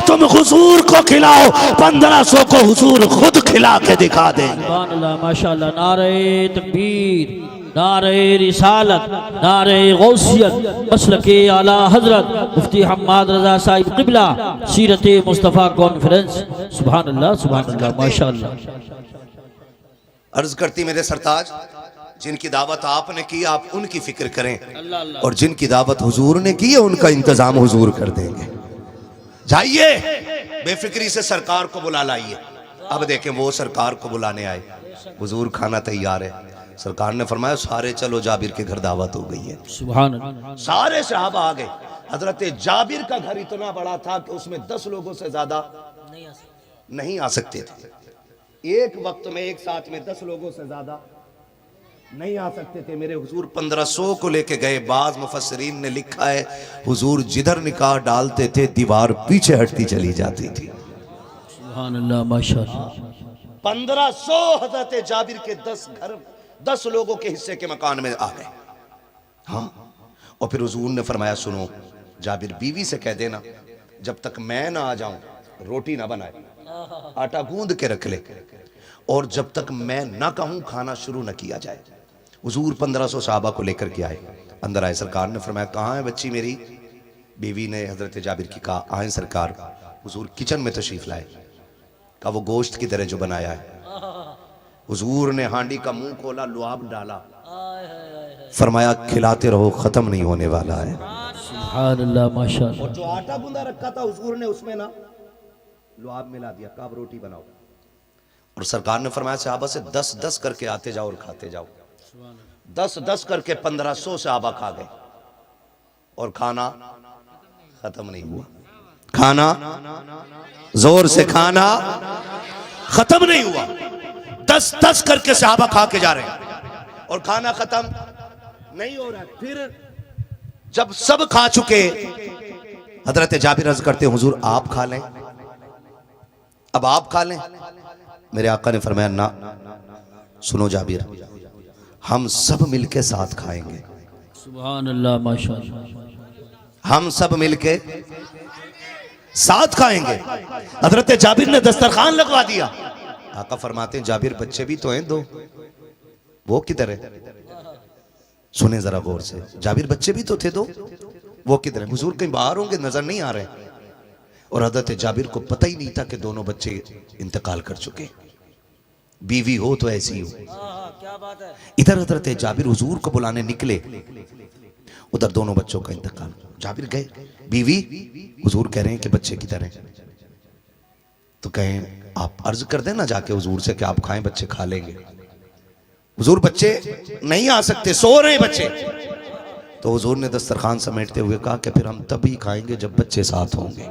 तुम हुजूर को खिलाओ, 1500 को हुजूर खुद खिला के दिखा दे। सुभान अल्लाह, माशाअल्लाह। नारे तकबीर, नारे रिसालत, नारे गौसियत, मसलके आला हजरत मुफ्ती हम्माद रजा साहिब क़िबला, सीरत मुस्तफ़ा कॉन्फ्रेंस। सुभान अल्लाह, सुभान अल्लाह, माशाअल्लाह। अर्ज करती मेरे सरताज, जिनकी दावत आपने की आप उनकी फिक्र करें, और जिनकी दावत हुजूर ने की है उनका इंतजाम हुजूर कर देंगे। जाइए बेफिक्री से सरकार को बुला लाइए। अब देखें वो सरकार को बुलाने आए, हुजूर खाना तैयार है। सरकार ने फरमाया सारे चलो, जाबिर के घर दावत हो गई है। सुभान अल्लाह। सारे सहाबा आ गए। हजरत जाबिर का घर इतना बड़ा था कि उसमें 10 लोगों से ज्यादा नहीं आ सकते थे। एक वक्त में एक साथ में 10 लोगों से ज्यादा नहीं आ सकते थे। मेरे हुजूर 1500 को लेके गए। बाज मुफस्सरीन ने लिखा है हुजूर जिधर निकाह डालते थे दीवार पीछे हटती चली जाती थी। सुभान अल्लाह, माशाअल्लाह। 1500 हजरत जाबिर के 10 लोगों के हिस्से के मकान में आ गए। हाँ, और फिर हुजूर ने फरमाया सुनो जाबिर बीवी से कह देना जब तक मैं ना आ जाऊं रोटी ना बनाए, आटा गूंद के रख ले, और जब तक मैं ना कहूं खाना शुरू न किया जाए। हुजूर 1500 सहाबा को लेकर के आए। अंदर आए। सरकार ने फरमाया कहाँ है बच्ची मेरी। बीवी ने हजरत जाबिर की कहा आए सरकार। हुजूर किचन में तशरीफ लाए। कहा वो गोश्त की तरह जो बनाया है। हुजूर ने हांडी का मुंह खोला, लुआब डाला, फरमाया खिलाते रहो, खत्म नहीं होने वाला है। सुभान अल्लाह, माशाअल्लाह। और जो आटा गूंदा रखा था हुजूर ने उसमें ना लुआब मिला दिया। कहा रोटी बनाओ। और सरकार ने फरमाया सहाबा से 10-10 करके आते जाओ और खाते जाओ। 10-10 करके 1500 सहाबा खा गए और खाना खत्म नहीं हुआ। खाना जोर से खाना खत्म नहीं हुआ। 10-10 करके सहाबा खा के जा रहे हैं और खाना खत्म नहीं हो रहा है। फिर जब सब खा चुके हजरत जाबिर अर्ज करते हुजूर आप खा लें, अब आप खा लें। मेरे आका ने फरमाया ना, सुनो जाबिर हम सब मिलके साथ खाएंगे। सुभान अल्लाह, माशाअल्लाह। हम सब मिलके साथ खाएंगे। हजरत जाबिर ने दस्तरखान लगवा दिया। आका फरमाते हैं जाबिर बच्चे भी तो हैं दो, वो किधर है। सुने जरा गौर से, जाबिर बच्चे भी तो थे दो, वो किधर है। हुजूर कहीं बाहर होंगे, नजर नहीं आ रहे। और हजरत जाबिर को पता ही नहीं था कि दोनों बच्चे इंतकाल कर चुके। बीवी हो तो ऐसी हो। क्या बात है। इधर हजरत जाबिर हुजूर को बुलाने निकले, उधर दोनों बच्चों का इंतकाल। जाबिर गए, बीवी हुजूर कह रहे हैं कि बच्चे किधर हैं। तो कहें आप अर्ज कर देना जाके हुजूर से कि आप खाएं, बच्चे खा लेंगे। हुजूर बच्चे नहीं आ सकते, सो रहे बच्चे। तो हुजूर ने दस्तरखान समेटते हुए कहा कि फिर हम तभी खाएंगे जब बच्चे साथ होंगे।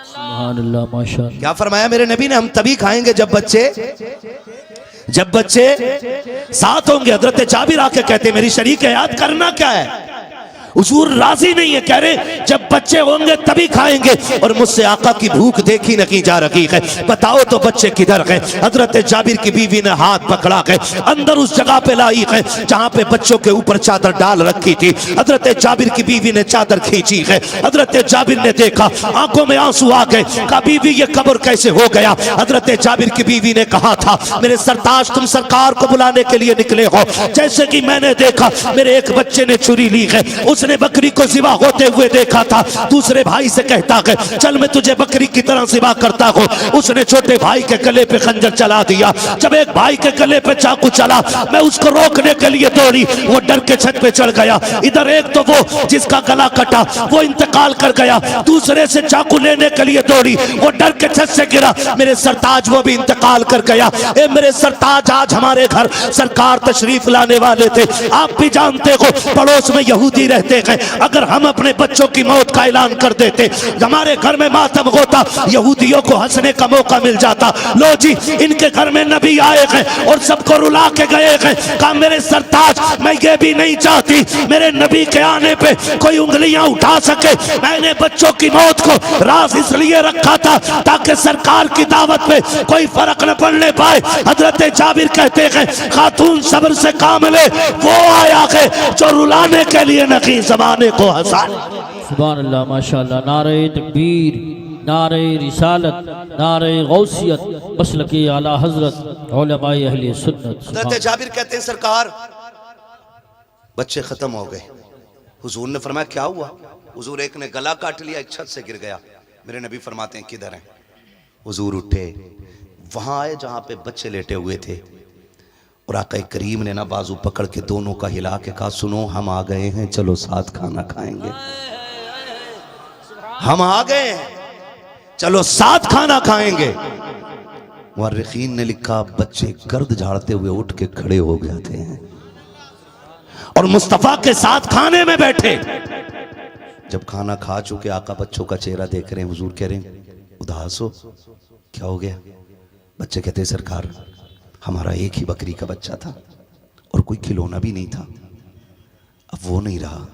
सुभान अल्लाह, माशाअल्लाह। क्या फरमाया मेरे नबी ने, हम तभी खाएंगे जब बच्चे साथ होंगे। हजरत जाबिर आके कहते मेरी शरीक है, याद करना क्या है। हुजूर राजी नहीं है, कह रहे जब बच्चे होंगे तभी खाएंगे। और मुझसे आका की भूख देखी नहीं जा रही है, बताओ तो बच्चे किधर गए। हजरत जाबिर की बीवी ने हाथ पकड़ा के अंदर उस जगह पे लाई है जहां पे बच्चों के ऊपर चादर डाल रखी थी। हजरत जाबिर की बीवी ने चादर खींची है। हजरत जाबिर ने देखा, आंखों में आंसू आ गए। कहा बीवी ये कब्र कैसे हो गया। हजरत जाबिर की बीवी ने कहा था मेरे सरताज तुम सरकार को बुलाने के लिए निकले हो, जैसे कि मैंने देखा मेरे एक बच्चे ने छुरी ली है, उस उसने बकरी को ज़िबा होते हुए देखा था, दूसरे भाई से कहता है चल मैं तुझे बकरी की तरह ज़िबा करता हूँ। उसने छोटे भाई के गले पे खंजर चला दिया। जब एक भाई के गले पे चाकू चला, मैं उसको रोकने के लिए दौड़ी, वो डर के छत पे चढ़ गया। इधर एक तो वो जिसका गला कटा वो इंतकाल कर गया, दूसरे से चाकू लेने के लिए दौड़ी, वो डर के छत से गिरा। मेरे सरताज वो भी इंतकाल कर गया। ए मेरे सरताज, आज हमारे घर सरकार तशरीफ लाने वाले थे। आप भी जानते हो पड़ोस में यहूदी रहते हैं, अगर हम अपने बच्चों की मौत का ऐलान कर देते, हमारे घर में मातम होता, यहूदियों को हंसने का मौका मिल जाता। लो जी, इनके घर में नबी आए हैं और सबको रुला के गए हैं। कहा मेरे सरताज, मैं ये भी नहीं चाहती मेरे नबी के आने पे कोई उंगलियां उठा सके। मैंने बच्चों की मौत को राज इसलिए रखा था ताकि सरकार की दावत पे कोई फर्क न पड़ने पाए। हजरत जाबिर कहते हैं खातून सब्र से काम ले, वो आया है जो रुलाने के लिए नहीं ज़माने को हंसाने। सुभान अल्लाह, माशाअल्लाह। नारे तकबीर, नारे रिसालत, नारे गौसियत, मसलके आला हजरत उलमाए अहले सुन्नत। हजरत जाबिर कहते हैं सरकार बच्चे खत्म हो गए। हुजूर ने फरमाया क्या हुआ? हुजूर एक ने गला काट लिया, एक छत से गिर गया। मेरे नबी फरमाते हैं किधर हैं? हुजूर उठे, वहां आए जहां पे बच्चे लेटे हुए थे, और आका करीम ने ना बाजू पकड़ के दोनों का हिला के कहा सुनो हम आ गए हैं, चलो साथ खाना खाएंगे। हम आ गए हैं, चलो साथ खाना खाएंगे। मुअर्रिखीन ने लिखा बच्चे गर्द झाड़ते हुए उठ के खड़े हो जाते हैं और मुस्तफा के साथ खाने में बैठे। जब खाना खा चुके आका बच्चों का चेहरा देख रहे हैं, हुजूर कह रहे हैं उदास हो, क्या हो गया? बच्चे कहते हैं सरकार हमारा एक ही बकरी का बच्चा था और कोई खिलौना भी नहीं था, अब वो नहीं रहा।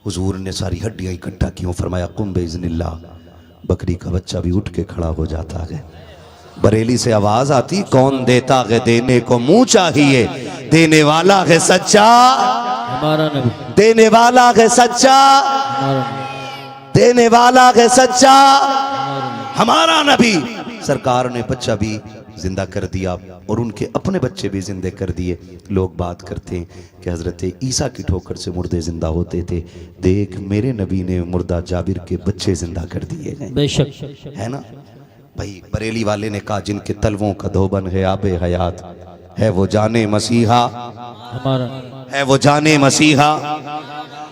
हुजूर ने सारी हड्डियां इकट्ठा की, फरमाया कुम बेइज़्निल्लाह, बकरी का बच्चा भी उठ के खड़ा हो जाता है। बरेली से आवाज आती कौन देता है देने को मुंह चाहिए, देने वाला है सच्चा, हमारा नबी, देने वाला है सच्चा, देने वाला है सच्चा, हमारा नबी। सरकार ने बच्चा भी जिंदा कर दिया और उनके अपने बच्चे भी जिंदे कर दिए। लोग बात करते हैं कि हजरत ईसा की ठोकर से मुर्दे जिंदा होते थे, देख मेरे नबी ने मुर्दा जाबिर के बच्चे जिंदा कर दिए हैं। बेशक है ना भाई? बरेली वाले ने कहा जिनके तलवों का धोबन है आबे हयात, है वो जाने मसीहा, हमारा है वो जाने मसीहा,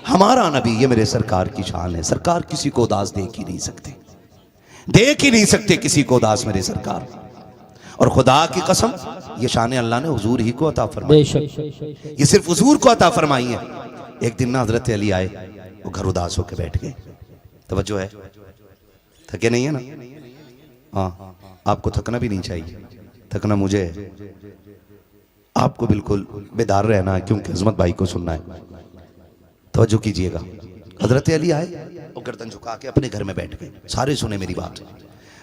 हमारा नबी। ये मेरे सरकार की शान है। सरकार किसी को उदास देख ही नहीं सकते, देख ही नहीं सकते किसी को उदास मेरे सरकार। और खुदा की कसम ये शान अल्लाह ने हुजूर ही को अता फरमाई, बेशक ये सिर्फ हुजूर को अता फरमाई है। एक दिन ना हजरत अली आए, वो घर उदास होकर बैठ गए। तवज्जो है, थके नहीं है ना? हाँ, आपको थकना भी नहीं चाहिए, थकना मुझे है। आपको बिल्कुल बेदार रहना है क्योंकि अजमत भाई को सुनना है। तवज्जो कीजिएगा। हजरत अली आए और गर्दन झुका के अपने घर में बैठ गए। सारे सुने मेरी बात,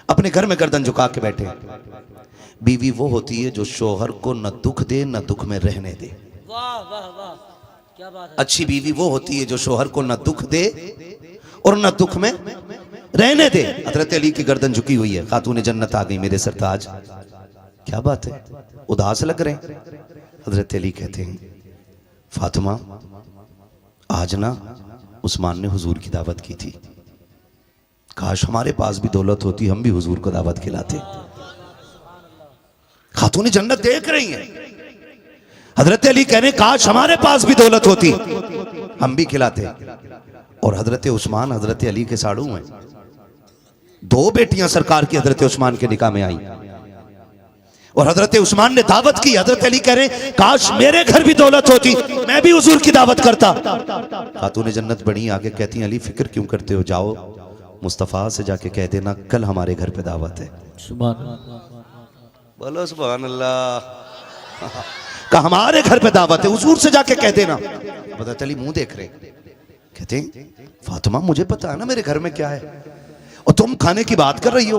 अपने घर में गर्दन झुका के बैठे। बीवी वो होती है जो शोहर को न दुख दे न दुख में रहने दे। वाह वाह वाह, क्या बात है। अच्छी बीवी वो होती है जो शोहर को न दुख दे और न दुख में रहने दे। हजरत अली की गर्दन झुकी हुई है। खातून जन्नत आ गई मेरे सरताज, क्या बात है, उदास लग रहे हैं। हजरत अली कहते हैं फातिमा आज ना उस्मान ने हुजूर की दावत की थी, काश हमारे पास भी दौलत होती हम भी हुजूर को दावत खिलाते। खातून जन्नत देख रही हैं। हजरत अली कह रहे काश हमारे पास भी दौलत होती हम भी खिलाते। और हजरत उस्मान हजरत अली के साड़ू हैं। दो बेटियां सरकार की हजरत उस्मान के निकाह में आई और हजरत उस्मान ने दावत की। हजरत अली कह रहे काश मेरे घर भी दौलत होती मैं भी हुजूर की दावत करता। खातून जन्नत बड़ी आगे कहती हैं अली फिक्र क्यों करते हो, जाओ मुस्तफ़ा से जाके कह देना कल हमारे घर पे दावत है। बोलो सुभान अल्लाह। कहा हमारे घर पे दावत है, हुजूर से जाके कह देना। पता चली मुंह देख रहे, कहते हैं फातिमा मुझे पता है ना मेरे घर में क्या है और तुम खाने की बात कर रही हो,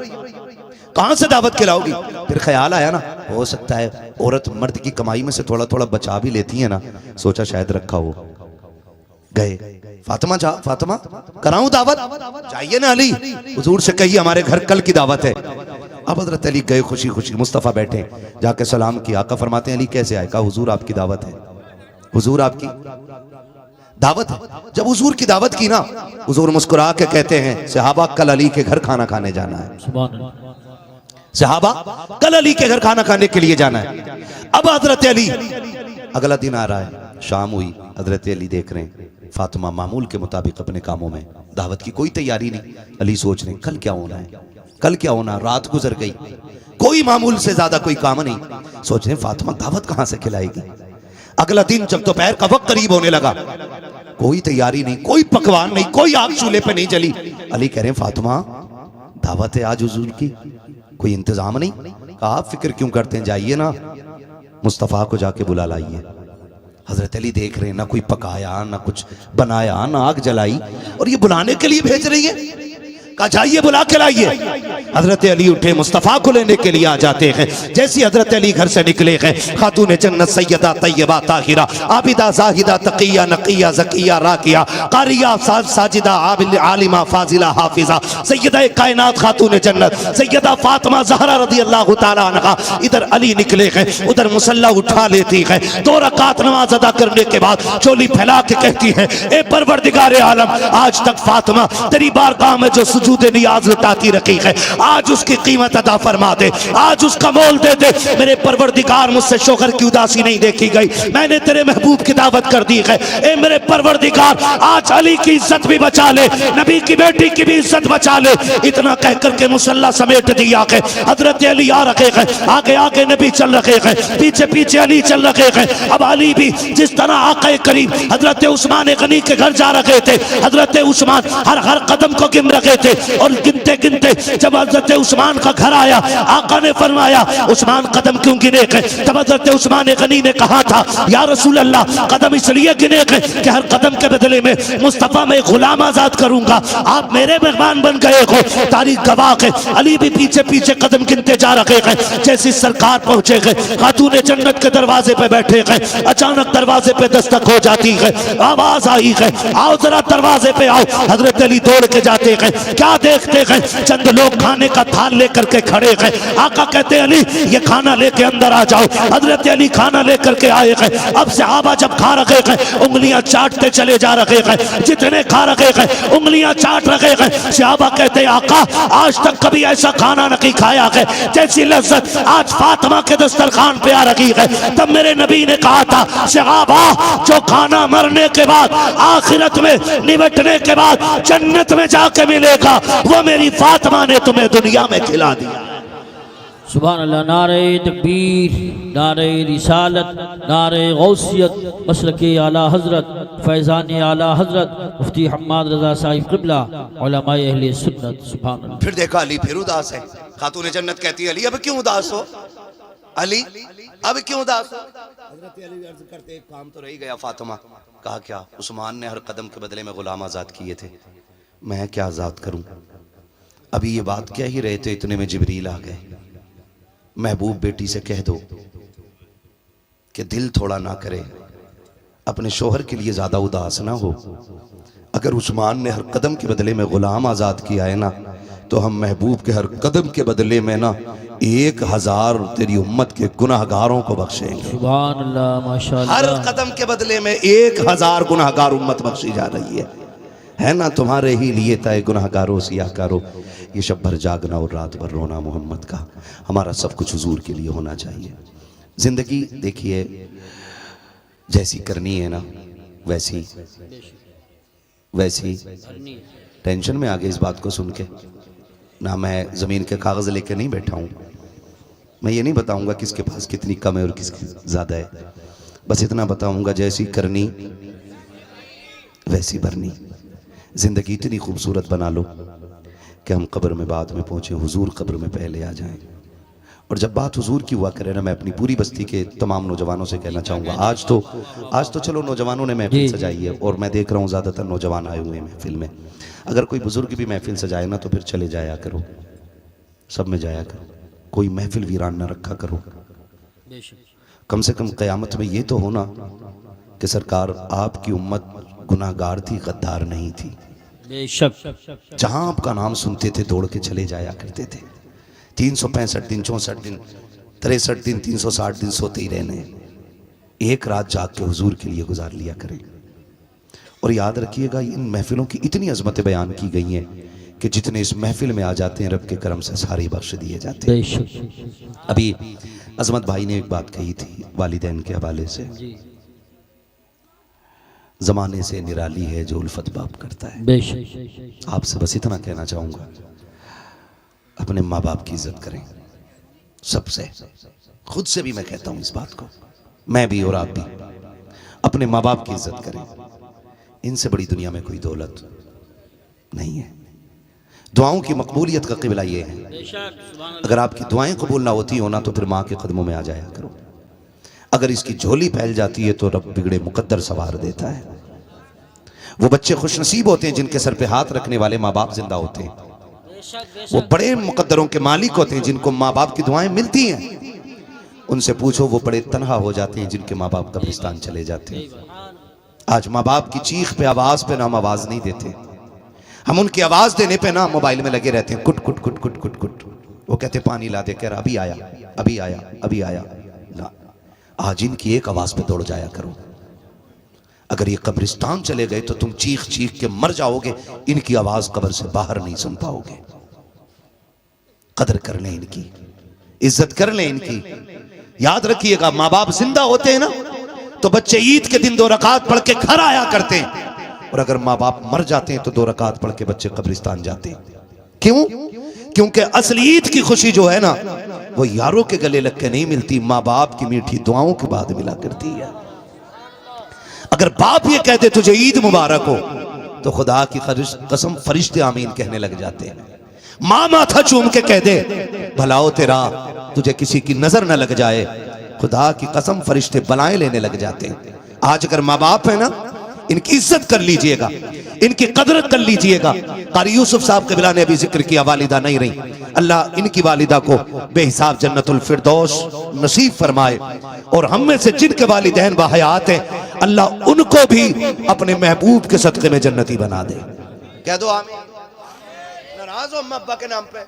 कहां से दावत खिलाओगी? फिर ख्याल आया ना हो सकता है औरत मर्द की कमाई में से थोड़ा थोड़ा बचा भी लेती है ना, सोचा शायद रखा हो। गए फातिमा जा, फातिमा कराऊं दावत? चाहिए ना अली, हुजूर से कहिए हमारे घर कल की दावत है। अब हजरत अली गए खुशी खुशी, मुस्तफ़ा बैठे, जाके सलाम किया। आका फरमाते हैं अली कैसे आए? कहा हुजूर आपकी दावत है, हुजूर आपकी दावत है। जब हुजूर की दावत की ना, हुजूर मुस्कुरा के कहते हैं सहाबा कल अली के घर खाना खाने जाना है। सुभान अल्लाह। सहाबा कल अली के घर खाना खाने के लिए जाना है। अब हजरत अली, अगला दिन आ रहा है, शाम हुई, हजरत अली देख रहे हैं फातिमा मामूल के मुताबिक अपने कामों में, दावत की कोई तैयारी नहीं। अली सोच रहे कल क्या होना है, कल क्या होना। रात गुजर गई, कोई मामूल से ज्यादा कोई काम नहीं। सोच रहे फातिमा दावत कहां से खिलाएगी। अगला दिन जब दोपहर का वक्त करीब होने लगा, कोई तैयारी नहीं, कोई पकवान नहीं, कोई आग चूल्हे पे नहीं जली। अली कह रहे फातिमा दावत है आज हुजूर की, कोई इंतजाम नहीं। कहा आप फिक्र क्यों करते हैं, जाइए ना मुस्तफ़ा को जाके बुला लाइए। हजरत अली देख रहे हैं ना कोई पकाया, ना कुछ बनाया, ना आग जलाई, और ये बुलाने के लिए भेज रही है। कहा जाइए बुला के लाइए। हजरत अली उठे, मुस्तफ़ा को लेने के लिए आ जाते हैं। जैसी हजरत अली घर से निकले हैं, खातून जन्नत सैयदा तैयबा ताहिरा आबिदा जाहिदा तकिया नकिया ज़किया राकिया कारिया साजिदा आलिमा फाजिला हाफिजा सैयदा कायनात खातून जन्नत सैयदा फातिमा ज़हरा रज़ी अल्लाह तआला अन्हा इधर अली निकले हैं, उधर मुसल्ला उठा लेती है। 2 रकात नमाज अदा करने के बाद चोली फैला के कहती है, ए परवरदिगार आलम, आज तक फातिमा तेरी बारगाह में जो सुजूद नियाज लुटाती रखी है, आज उसकी कीमत अदा फरमा दे, आज उसका मोल दे दे। मेरे परवरदिगार मुझसे शोहर की उदासी नहीं देखी गई, मैंने तेरे महबूब की दावत कर दी है। ए मेरे परवरदिगार, आज अली की इज्जत भी बचा ले, नबी की बेटी की भी इज्जत बचा ले। इतना कह करके मुसल्ला समेट दिया है। हजरत अली आ रखे हैं, आगे आगे नबी चल रखे हैं, पीछे पीछे अली चल रखे हैं। अब अली भी जिस तरह आका करीम हजरत उस्मान गनी के घर जा रखे थे, हजरत उस्मान हर कदम को गिन रखे थे, और गिनते गिनते जब हजरत उस्मान का घर आया, आका ने फरमाया उस्मान कदम क्यों गिने गए। तब हजरत उस्मान गनी ने कहा था, या रसूल अल्लाह, कदम इसलिए गिने गए कि हर कदम के बदले में मुस्तफा में गुलाम आजाद करूंगा, आप मेरे मेहमान बन गए हो। तारीख गवाह है, अली भी पीछे पीछे कदम गिनते जा रहे हैं। जैसी सरकार पहुंचे गए, खातून जन्नत के दरवाजे पे बैठे गए, अचानक दरवाजे पे दस्तक हो जाती है, आवाज आई है, आओ जरा दरवाजे पे आओ। हजरत अली दौड़ के जाते हैं, क्या देखते हैं, चंद लोग खाने का थाल लेकर के खड़े हैं। आका कहते अली ये खाना लेके अंदर आ जाओ। हजरत अली खाना लेकर के आए हैं। अब सहाबा जब खा रहे हैं, उंगलियां चाटते चले जा रहे हैं, जितने खा रहे हैं उंगलियां चाट रहे हैं। सहाबा कहते आका आज तक कभी ऐसा खाना नहीं खाया है जैसी लज्जत आज फातिमा के दस्तरखान पे आ रही है। तब मेरे नबी ने कहा था, सहाबा जो खाना मरने के बाद आखिरत में निबटने के बाद जन्नत में जाके मिलेगा, वो मेरी फातिमा ने तुम्हें दुनिया में खिला दिया। सुभान अल्लाह। नारे तकबीर, नारे रिसालत, नारे गौसियत, मसलके आला हजरत, फैज़ान आला हजरत मुफ्ती हम्माद रज़ा साहिब क़िबला, उलमाए अहले सुन्नत। सुभान अल्लाह। फिर देखा अली फिर उदास है। खातून जन्नत कहती है, अली अब क्यों उदास हो, अली अब क्यों उदास हो। हजरत अली अर्ज करते एक काम तो रह गया फातिमा। कहा क्या, उस्मान ने हर कदम के बदले में गुलाम आजाद किए थे, मैं क्या आजाद करूं। अभी ये बात क्या ही रहे थे, इतने में जिब्रील आ गए। महबूब बेटी से कह दो कि दिल थोड़ा ना करे, अपने शोहर के लिए ज्यादा उदास ना हो। अगर उस्मान ने हर कदम के बदले में गुलाम आजाद किया है ना, तो हम महबूब के हर कदम के बदले में ना 1000 तेरी उम्मत के गुनाहगारों को बख्शेंगे। सुभान अल्लाह, माशाअल्लाह। हर कदम के बदले में 1000 गुनाहगार उम्मत बख्शी जा रही है ना। तुम्हारे ही लिए तय गुनाहगारों सियाकारो, ये शब भर जागना और रात भर रोना मोहम्मद का। हमारा सब कुछ हुजूर के लिए होना चाहिए। जिंदगी देखिए जैसी करनी है ना वैसी टेंशन में आ गए इस बात को सुन के ना। मैं ज़मीन के कागज़ लेके नहीं बैठा हूँ। मैं ये नहीं बताऊँगा किसके पास कितनी कम है और किसकी ज़्यादा है। बस इतना बताऊँगा जैसी करनी वैसी भरनी। ज़िंदगी इतनी खूबसूरत बना लो कि हम कब्र में बाद में पहुँचे, हुजूर कब्र में पहले आ जाएं। और जब बात हुजूर की हुआ करे ना, मैं अपनी पूरी बस्ती के तमाम नौजवानों से कहना चाहूँगा, आज तो चलो नौजवानों ने महफिल सजाई है और मैं देख रहा हूँ ज़्यादातर नौजवान आए हुए हैं महफिल में। अगर कोई बुजुर्ग भी महफिल सजाए ना तो फिर चले जाया करो, सब में जाया करो, कोई महफिल वीरान ना रखा करो। कम से कम क़यामत में ये तो होना कि सरकार आपकी उम्मत गुनाहगार थी, गद्दार नहीं थी। बेशक जहां आपका नाम सुनते थे दौड़ के चले जाया करते थे। 365 दिन, 64 दिन, 63 दिन, 360 दिन सोते ही रहने, एक रात जाग के हुजूर के लिए गुजार लिया करें। और याद रखिएगा इन महफिलों की इतनी अजमतें बयान की गई हैं कि जितने इस महफिल में आ जाते हैं रब के करम से सारे बख्श दिए जाते हैं। अभी अजमत भाई ने एक बात कही थी वालिदैन के हवाले से, जमाने से निराली है जो उल्फत बाप करता है। आपसे बस इतना कहना चाहूँगा, अपने माँ बाप की इज्जत करें, सबसे, खुद से भी मैं कहता हूँ इस बात को, मैं भी और आप भी, अपने माँ बाप की इज्जत करें। इनसे बड़ी दुनिया में कोई दौलत नहीं है। दुआओं की मकबूलियत का क़िबला ये है, अगर आपकी दुआएं कबूल ना होती हो ना तो फिर माँ के कदमों में आ जाया करो। अगर इसकी झोली फैल जाती है तो रब बिगड़े मुकद्दर सवार देता है। वो बच्चे खुशनसीब होते हैं जिनके सर पे हाथ रखने वाले माँ बाप जिंदा होते हैं। वो बड़े मुकद्दरों के मालिक होते हैं जिनको माँ बाप की दुआएं मिलती हैं। उनसे पूछो वो बड़े तन्हा हो जाते हैं जिनके माँ बाप कब्रिस्तान चले जाते हैं। आज माँ बाप की चीख पे आवाज पे ना हम आवाज नहीं देते, हम उनकी आवाज देने पे ना मोबाइल में लगे रहते हैं, कुट कुट कुट कुट कुट कुट। वो कहते पानी ला दे, कह रहा अभी आया अभी आया अभी आया ना। आज इनकी एक आवाज पे दौड़ जाया करो। अगर ये कब्रिस्तान चले गए तो तुम चीख चीख के मर जाओगे, इनकी आवाज कब्र से बाहर नहीं सुन पाओगे। कदर कर लें इनकी, इज्जत कर लें इनकी। याद रखिएगा माँ बाप जिंदा होते हैं ना तो बच्चे ईद के दिन 2 रकात पढ़ के घर आया करते हैं, और अगर माँ बाप मर जाते हैं तो 2 रकात पढ़ के बच्चे कब्रिस्तान जाते हैं। क्यों? क्योंकि असली ईद की खुशी जो है ना वो यारों के गले लग के नहीं मिलती, माँ बाप की मीठी दुआओं के बाद मिला करती है। अगर बाप ये कहते तुझे ईद मुबारक हो तो खुदा की कसम फरिश्ते आमीन कहने लग जाते हैं। माँ माथा चूम के कह दे भलाओ तेरा, तुझे किसी की नजर न लग जाए, खुदा की कसम फरिश्ते बलाएं लेने लग जाते हैं। आज अगर माँ बाप है ना, इनकी इज्जत कर लीजिएगा, इनकी कदर कर लीजिएगा। कारी यूसुफ साहब कबीला ने अभी जिक्र किया, वालिदा नहीं रही, अल्लाह इनकी वालिदा को बेहिसाब जन्नतुल फिरदौस नसीब फरमाए, और हम में से जिनके वालिदैन बाहयात हैं अल्लाह उनको भी अपने महबूब के सदक़े में जन्नती बना दे। कह दो आमीन। नाराज हो अम्मा अब्बा के नाम पे?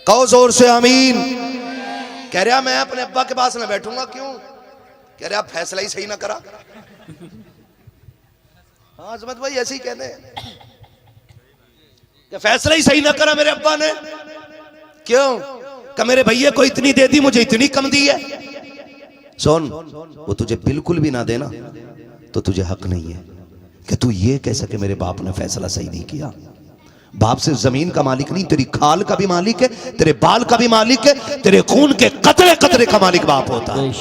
कहो जोर से आमीन। कह रहा मैं अपने अब्बा के पास ना बैठूंगा। क्यों? कह रहा फैसला ही सही ना करा। हाँ अजमत भाई ऐसे ही कहते हैं कि फैसला ही सही ना करा मेरे अब्बा ने। क्यों? कि मेरे भैया को इतनी दे दी, मुझे इतनी कम दी है। सुन, वो तुझे बिल्कुल भी ना देना तो तुझे हक नहीं है कि तू ये कह सके मेरे बाप ने फैसला सही नहीं किया। बाप सिर्फ जमीन का मालिक नहीं, तेरी खाल का भी मालिक है, तेरे बाल का भी मालिक है, तेरे खून के कतरे कतरे का मालिक बाप होता है।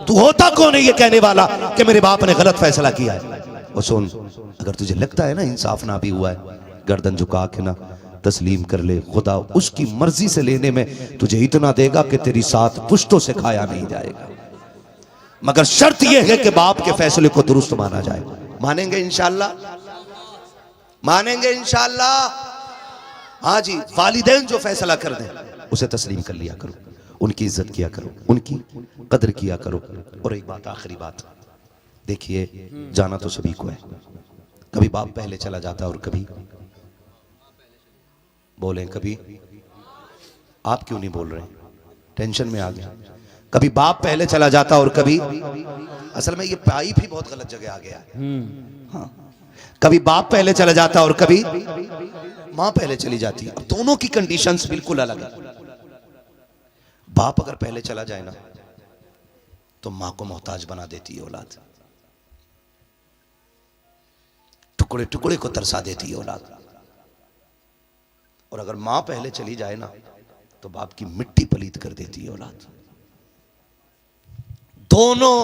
तू होता कौन है ये कहने वाला कि मेरे बाप ने गलत फैसला किया है? और सुन, अगर तुझे लगता है ना इंसाफ ना भी हुआ है, गर्दन झुका के ना तस्लीम कर ले। खुदा उसकी मर्जी से लेने में तुझे इतना देगा कि तेरी 7 पुश्तों से खाया नहीं जाएगा, मगर शर्त यह है कि बाप के फैसले को दुरुस्त माना जाए। मानेंगे इंशाअल्लाह? मानेंगे इंशाअल्लाह? हाँ जी, वालिदैन जो फैसला कर दें उसे तस्लीम कर लिया करो, उनकी इज्जत किया करो, उनकी कदर किया करो। और एक बात, आखिरी बात, देखिए जाना तो सभी को है, कभी बाप पहले चला जाता और कभी, बोलें कभी, आप क्यों नहीं बोल रहे? टेंशन में आ गया। कभी बाप पहले चला जाता और कभी, असल में ये पाइप ही बहुत गलत जगह आ गया है। हाँ, कभी बाप पहले चला जाता और कभी मां पहले चली जाती है। अब दोनों की कंडीशंस बिल्कुल अलग है। बाप अगर पहले चला जाए ना तो मां को मोहताज बना देती है औलाद, टुकड़े टुकड़े को तरसा देती है औलाद। और अगर मां पहले चली जाए ना तो बाप की मिट्टी पलीत कर देती है औलाद। दोनों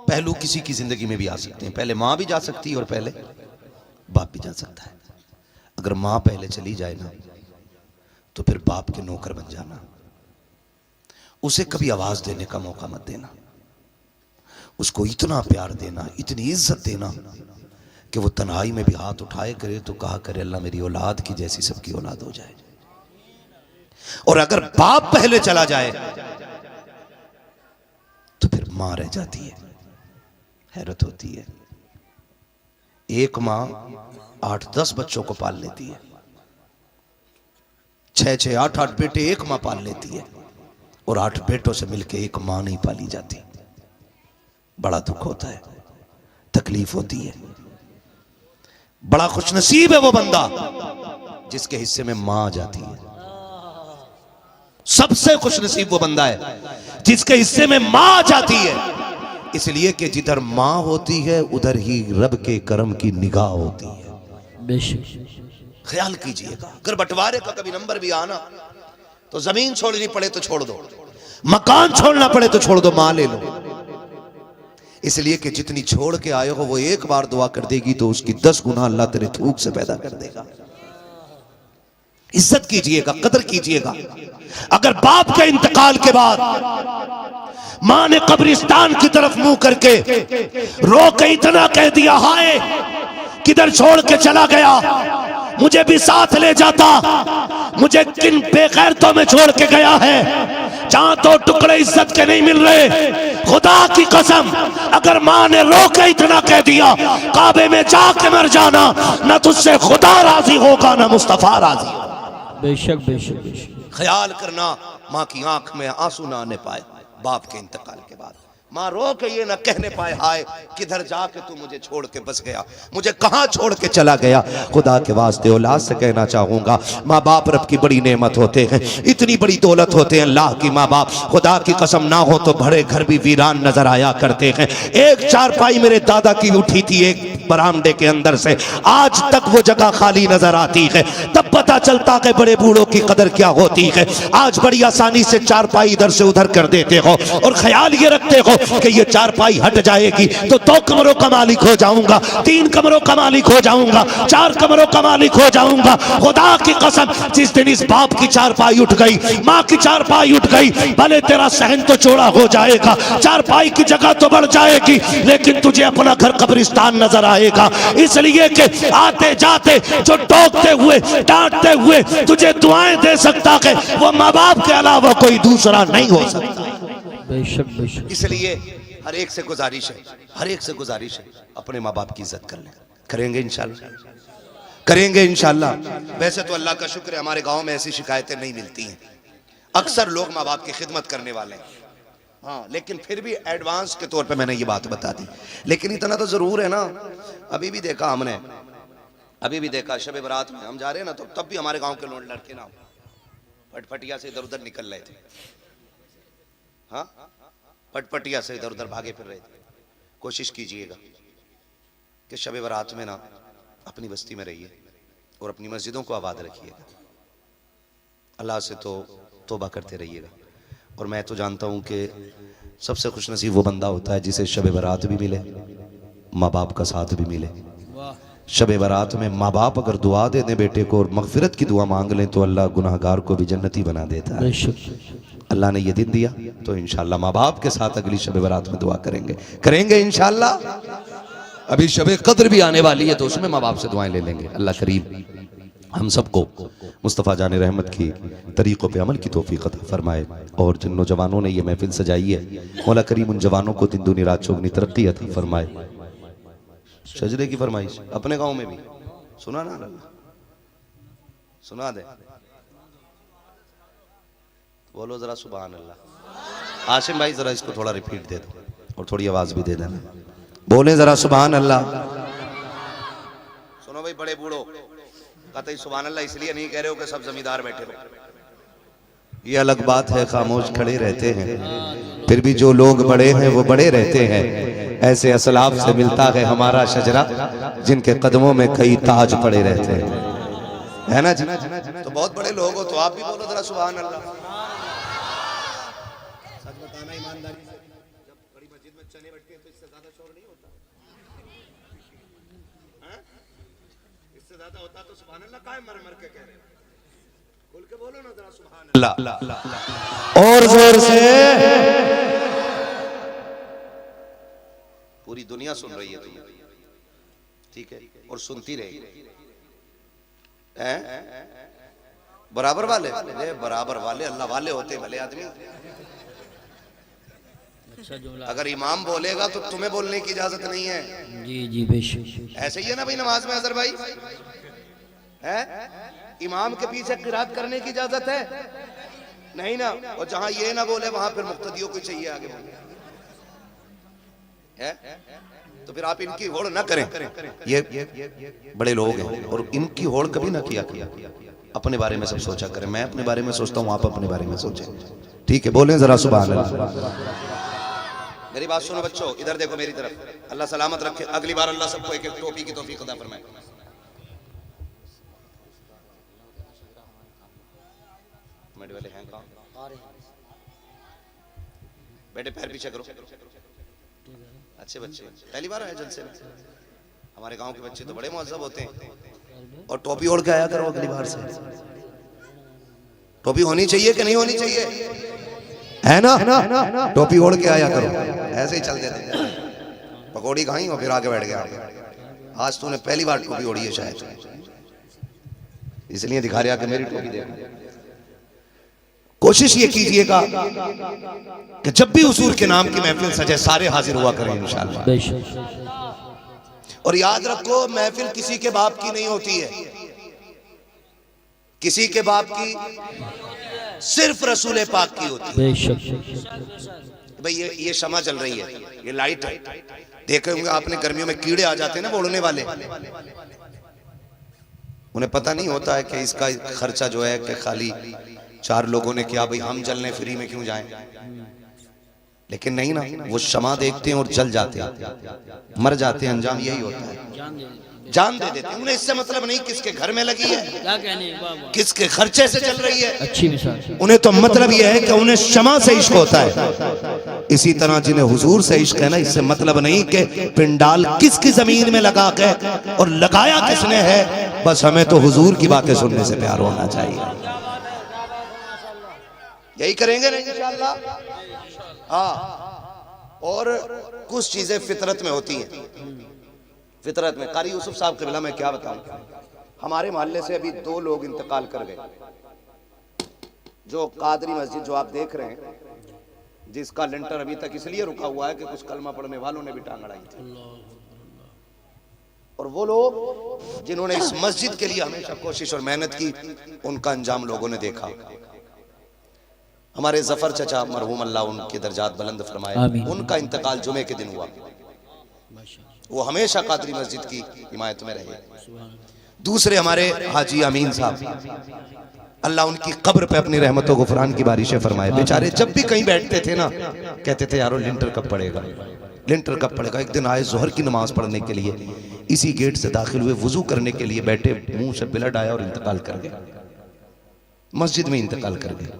पहलू किसी की जिंदगी में भी आ सकते हैं, पहले मां भी जा सकती है और पहले बाप भी जा सकता है। अगर मां पहले चली जाए ना तो फिर बाप के नौकर बन जाना, उसे कभी आवाज देने का मौका मत देना, उसको इतना प्यार देना, इतनी इज्जत देना कि वो तन्हाई में भी हाथ उठाए करे तो कहा करे अल्लाह मेरी औलाद की जैसी सबकी औलाद हो जाए। और अगर बाप पहले चला जाए तो फिर मां रह जाती है। हैरत होती है, एक मां 8-10 बच्चों को पाल लेती है, 6-6, 8-8 बेटे एक मां पाल लेती है, और 8 बेटों से मिलके एक मां नहीं पाली जाती। बड़ा दुख होता है, तकलीफ होती है। बड़ा खुशनसीब है वो बंदा जिसके हिस्से में मां आ जाती है। सबसे खुशनसीब वो बंदा है जिसके हिस्से में मां आ जाती है, इसलिए कि जिधर मां होती है उधर ही रब के करम की निगाह होती है। बेशक ख्याल कीजिएगा, अगर बंटवारे का कभी नंबर भी आना तो जमीन छोड़नी पड़े तो छोड़ दो, मकान छोड़ना पड़े तो छोड़ दो, मां ले लो। इसलिए कि जितनी छोड़ के आए हो वो एक बार दुआ कर देगी तो उसकी 10 गुना अल्लाह तेरे थूक से पैदा कर देगा। इज्जत कीजिएगा, कदर कीजिएगा। अगर बाप के इंतकाल के बाद मां ने कब्रिस्तान की तरफ मुंह करके रो के इतना कह दिया, हाय किधर छोड़ के चला गया, मुझे भी साथ ले जाता, मुझे किन बेगैरतों में छोड़ के गया है, जहां तो टुकड़े इज्जत के नहीं मिल रहे। खुदा की कसम, अगर मां ने रो के इतना कह दिया, काबे में जाके मर जाना, न तुझसे खुदा राजी होगा न मुस्तफा राजी होगा। बेशक बेशक बेशक। ख्याल करना मां की आंख में आंसू ना आने पाए बाप के इंतकाल के बाद। मां रो के ये ना कहने पाए, हाय किधर जाके तू मुझे छोड़ के बस गया, मुझे कहां छोड़ के चला गया। खुदा के वास्ते औलाद से कहना चाहूंगा, माँ बाप रब की बड़ी नेमत होते हैं, इतनी बड़ी दौलत होते हैं अल्लाह की माँ बाप। खुदा की कसम ना हो तो बड़े घर भी वीरान नजर आया करते हैं। एक चारपाई मेरे दादा की उठी थी एक बरामदे के अंदर से, आज तक वो जगह खाली नजर आती है। तब पता चलता कि बड़े बूढ़ों की कदर क्या होती है। आज बड़ी आसानी से चारपाई इधर से उधर कर देते हो और ख्याल ये रखते हो कि ये चारपाई हट जाएगी तो 2 कमरों का मालिक हो जाऊंगा, 3 कमरों का मालिक हो जाऊंगा, 4 कमरों का मालिक हो जाऊंगा। खुदा की कसम, जिस दिन इस बाप की चारपाई उठ गई, माँ की चारपाई उठ गई, भले तेरा सहन तो चौड़ा हो जाएगा, चारपाई की जगह तो बढ़ जाएगी, लेकिन तुझे अपना घर कब्रिस्तान नजर आएगा। इसलिए कि आते जाते जो टोकते हुए डांटते हुए तुझे दुआएं दे सकता है, वो माँ बाप के अलावा कोई दूसरा नहीं हो सकता। बेशक बेशक। इसलिए हर एक से गुजारिश है, हर एक से गुजारिश है, अपने माँ बाप की इज्जत कर लें। करेंगे इंशाल्लाह, करेंगे इंशाल्लाह। वैसे तो अल्लाह का शुक्र है हमारे गांव में ऐसी शिकायतें नहीं मिलती हैं। अक्सर लोग माँ बाप की खिदमत करने वाले हैं, हाँ, लेकिन फिर भी एडवांस के तौर पे मैंने ये बात बता दी। लेकिन इतना तो जरूर है ना, अभी भी देखा हमने, अभी भी देखा शब बरात में हम जा रहे हैं ना, तो तब भी हमारे गांव के लोग लड़के ना फटफटिया से इधर उधर निकल रहे थे, हाँ, फटफटिया से इधर उधर भागे फिर रहे थे। कोशिश कीजिएगा कि शब बरात में ना अपनी बस्ती में रहिए और अपनी मस्जिदों को आबाद रखिएगा। अल्लाह से तो तौबा करते रहिएगा। और मैं तो जानता हूँ कि सबसे खुशनसीब वो बंदा होता है जिसे शब बरात भी मिले, माँ बाप का साथ भी मिले। शब बरात में माँ बाप अगर दुआ दे दें बेटे को और मगफिरत की दुआ मांग लें तो अल्लाह गुनाहगार को भी जन्नती बना देता है। अल्लाह ने ये दिन दिया तो इंशाल्लाह माँ बाप के साथ अगली शब बरात में दुआ करेंगे, करेंगे इंशाल्लाह। अभी शब कद्र भी आने वाली है तो उसमें माँ बाप से दुआएं ले लेंगे। अल्लाह करीम हम सबको मुस्तफ़ा जान रहमत की तरीक़ों पे अमल की तौफीक अता फरमाए। और जिन नौजवानों ने ये महफिल सजाई है, मौला करीम उन जवानों को दिन दूनी रात चौगनी तरक्की अता फरमाए। शजरे की फरमाइश अपने गांव में भी सुना ना, अल्लाह सुना दे, बोलो जरा सुभान अल्लाह। आशिम भाई जरा इसको थोड़ा रिपीट दे दो और थोड़ी आवाज भी दे देना, बोले जरा सुभान अल्लाह। सुनो भाई बड़े बूढ़ो, कहते सुभान अल्लाह इसलिए नहीं कह रहे हो कि सब जमींदार बैठे हो, ये अलग बात है, खामोश खड़े रहते हैं, फिर भी जो लोग बड़े हैं वो बड़े रहते हैं। ऐसे असलाफ से मिलता है हमारा शजरा जिनके कदमों में कई ताज पड़े रहते हैं, है ना जी। तो बहुत बड़े लोग हो तो आप भी बोलो जरा सुभान अल्लाह। सच बताना ईमानदारी से, जब बड़ी मस्जिद में चने बैठते हैं तो इससे ज्यादा शोर नहीं होता, इससे ज्यादा होता तो सुभान अल्लाह काहे मर मर के कह रहे हो, खुल के बोलो ना जरा सुभान अल्लाह और जोर से। पूरी दुनिया सुन रही है तुम्हें, ठीक है, और सुनती रहेगी। बराबर वाले, बराबर वाले अल्लाह वाले होते भले आदमी। अगर इमाम बोलेगा तो तुम्हें बोलने की इजाजत नहीं है। जी जी बेशक। ऐसे ही है ना भाई नमाज में अजहर भाई, है इमाम के पीछे किरात करने की इजाजत है नहीं ना, और जहां ये ना बोले वहां फिर मुक्तदियों को चाहिए आगे बोले। है? तो फिर आप इनकी होड़ ना करें। ये बड़े लोग हैं और इनकी होड़ कभी ना किया। अपने बारे में सब सोचा करें। मैं अपने बारे में सोचता हूँ, आप अपने बारे में सोचें। ठीक है, बोलें जरा सुभान अल्लाह। मेरी बात सुनो बच्चों, इधर देखो मेरी तरफ। अल्लाह सलामत रखे। अगली बार अल्लाह सबको एक एक टोपी की तौफीक अता फरमाए। मेरे वाले हैं कहाँ? बेटे पैर पीछे करो। अच्छे बच्चे, पहली बार आए जलसे में। हमारे गांव के बच्चे तो बड़े मुअज्जब होते हैं। और टोपी ओढ़ के आया करो अगली बार से। टोपी होनी चाहिए कि नहीं होनी चाहिए? है ना? टोपी ओढ़ के आया करो। ऐसे ही चल देते। पकौड़ी खाई और फिर आगे बैठ गया। आज तूने पहली बार टोपी ओढ़ी है शायद, इसलिए दिखा रहा कि मेरी टोपी देख। कोशिश ये कीजिएगा कि जब भी हुजूर के नाम की महफिल सजे सारे हाजिर हुआ करें इंशाअल्लाह। और याद रखो, महफिल किसी के बाप की नहीं होती है, किसी के बाप की, सिर्फ रसूल पाक की होती है। भाई ये शमा चल रही है, ये लाइट है। देखे होंगे आपने गर्मियों में कीड़े आ जाते हैं ना, वो उड़ने वाले। उन्हें पता नहीं होता है कि इसका खर्चा जो है कि खाली 4 लोगों ने किया, भाई हम जलने फ्री में क्यों जाएं। लेकिन नहीं ना, वो शमा देखते हैं और जल जाते हैं, मर जाते हैं। अंजाम यही होता है, जान दे देते हैं। उन्हें इससे मतलब नहीं किसके घर में लगी है, क्या कहने, किसके खर्चे से चल रही है। अच्छी मिसाल। उन्हें तो मतलब यह है कि उन्हें शमा से इश्क होता है। इसी तरह जिन्हें हुजूर से इश्क है ना, इससे मतलब नहीं कि पिंडाल किसकी जमीन में लगा के और लगाया किसने है। बस हमें तो हुजूर की बातें सुनने से प्यार होना चाहिए। यही करेंगे ना इंशाअल्लाह। हाँ, और कुछ चीजें फितरत में होती हैं। फितरत में कारी यूसुफ साहब क़िबला में क्या बताऊं, हमारे मोहल्ले से अभी 2 लोग इंतकाल कर गए। जो कादरी मस्जिद जो आप देख रहे हैं, जिसका लिंटर अभी तक इसलिए रुका हुआ है कि कुछ कलमा पढ़ने वालों ने भी टांग अड़ाई थी। और वो लोग जिन्होंने इस मस्जिद के लिए हमेशा कोशिश और मेहनत की, उनका अंजाम लोगों ने देखा। हमारे जफर चचा मरहूम अल्लाह उनके दर्जात बुलंद फरमाए, उनका इंतकाल जुमे के दिन हुआ। वो हमेशा कादरी मस्जिद की हिमायत में रहे। दूसरे हमारे हाजी अमीन साहब, अल्लाह उनकी कब्र पे अपनी रहमतों गुफरान की बारिशें फरमाए। बेचारे जब भी कहीं बैठते थे ना, कहते थे यारो लिंटर कब पड़ेगा, लिंटर कब पड़ेगा। एक दिन आए जोहर की नमाज पढ़ने के लिए, इसी गेट से दाखिल हुए, वुजू करने के लिए बैठे, मुंह से ब्लड आया और इंतकाल कर गए। मस्जिद में इंतकाल कर गए।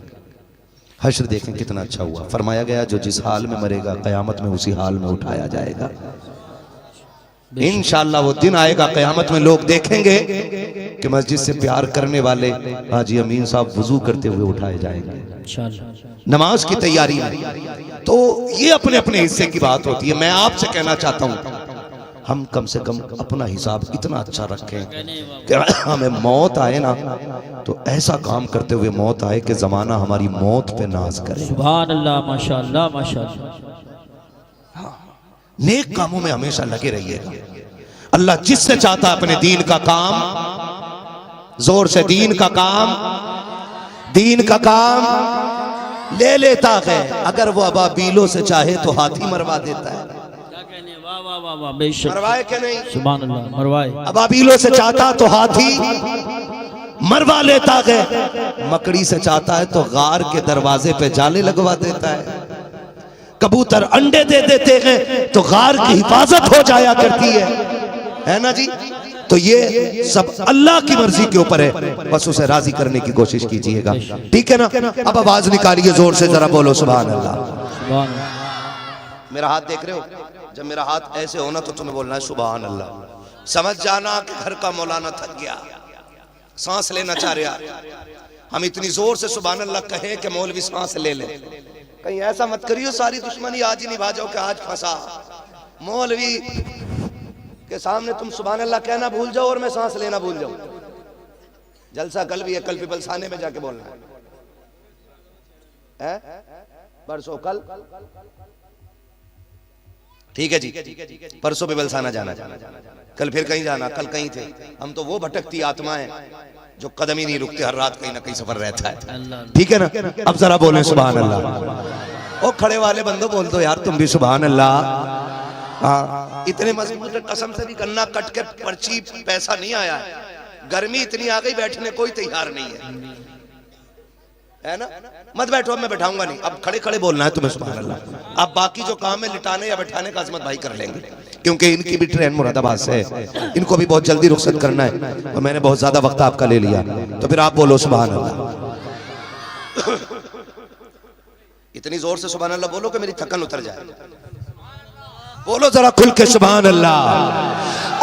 हश्र देखें कितना अच्छा हुआ। फरमाया गया जो जिस हाल में मरेगा क़यामत में उसी हाल में उठाया जाएगा। इंशाअल्लाह वो दिन आएगा, क़यामत में लोग देखेंगे कि मस्जिद से प्यार करने वाले हाजी अमीन साहब वुजू करते हुए उठाए जाएंगे नमाज की तैयारी में। तो ये अपने अपने हिस्से की बात होती है। मैं आपसे कहना चाहता हूँ, हम कम से कम अपना हिसाब इतना अच्छा रखें कि हमें मौत आए ना, तो ऐसा काम करते हुए मौत आए कि जमाना हमारी मौत पे नाज करे। सुभान अल्लाह, माशाअल्लाह माशाअल्लाह। नेक कामों में हमेशा लगे रहिएगा। अल्लाह जिससे चाहता अपने दीन का काम, जोर से दीन का काम ले लेता है। अगर वो अबाबीलों से चाहे तो हाथी मरवा देता है। मरवाए के नहीं? सुभान अल्लाह, मरवाए। अबाबीलों से चाहता तो हाथी मरवा लेता है। मकड़ी से चाहता है तो गार के दरवाजे पे जाले लगवा देता है। कबूतर अंडे दे देते हैं तो गार की हिफाजत हो जाया करती है ना जी। तो ये सब अल्लाह की मर्जी के ऊपर है, बस उसे राजी करने की कोशिश कीजिएगा। ठीक है ना? अब आवाज निकालिए जोर से, जरा बोलो सुभान अल्लाह। मेरा हाथ देख रहे हो? जब मेरा हाथ ऐसे होना तो तुम्हें बोलना है सुभान अल्लाह। समझ जाना कि घर का मौलाना थक गया, सांस लेना चाह रहा। हम इतनी जोर से सुभान अल्लाह कहे कि मौलवी सांस ले ले। कहीं ऐसा मत करियो सारी दुश्मनी आज ही निभा जाओ कि आज फंसा। मौलवी के सामने तुम सुभान अल्लाह कहना भूल जाओ और मैं सांस लेना भूल जाऊं। जलसा कल भी है, कल भी बलसाने में जाके बोलना है, परसों कल। ठीक है जी, परसों भी बलसाना जाना, कल फिर कहीं जाना, कल कहीं थे। हम तो वो भटकती आत्माएं जो कदम ही नहीं रुकते, हर रात कहीं ना कहीं सफर रहता है। ठीक है ना? अब जरा बोलें सुभान अल्लाह। ओ खड़े वाले बंदो बोल दो यार तुम भी सुभान अल्लाह। हाँ, इतने मजबूत है, कसम से भी गन्ना कट के पर्ची पैसा नहीं आया है। गर्मी इतनी आ गई, बैठने कोई तैयार नहीं है ना। मत बैठो, अब मैं बैठाऊंगा नहीं, अब खड़े खड़े बोलना है तुम्हें सुभान अल्लाह। अब बाकी जो काम है लिटाने या बैठाने का अजमत भाई कर लेंगे, क्योंकि इनकी भी ट्रेन मुरादाबाद से है, इनको भी बहुत जल्दी रुखसत करना है और मैंने बहुत ज्यादा वक्त आपका ले लिया, तो फिर आप बोलो सुभान अल्लाह। इतनी जोर से सुभान अल्लाह बोलो कि मेरी थकन उतर जाए। बोलो जरा खुल के सुभान अल्लाह।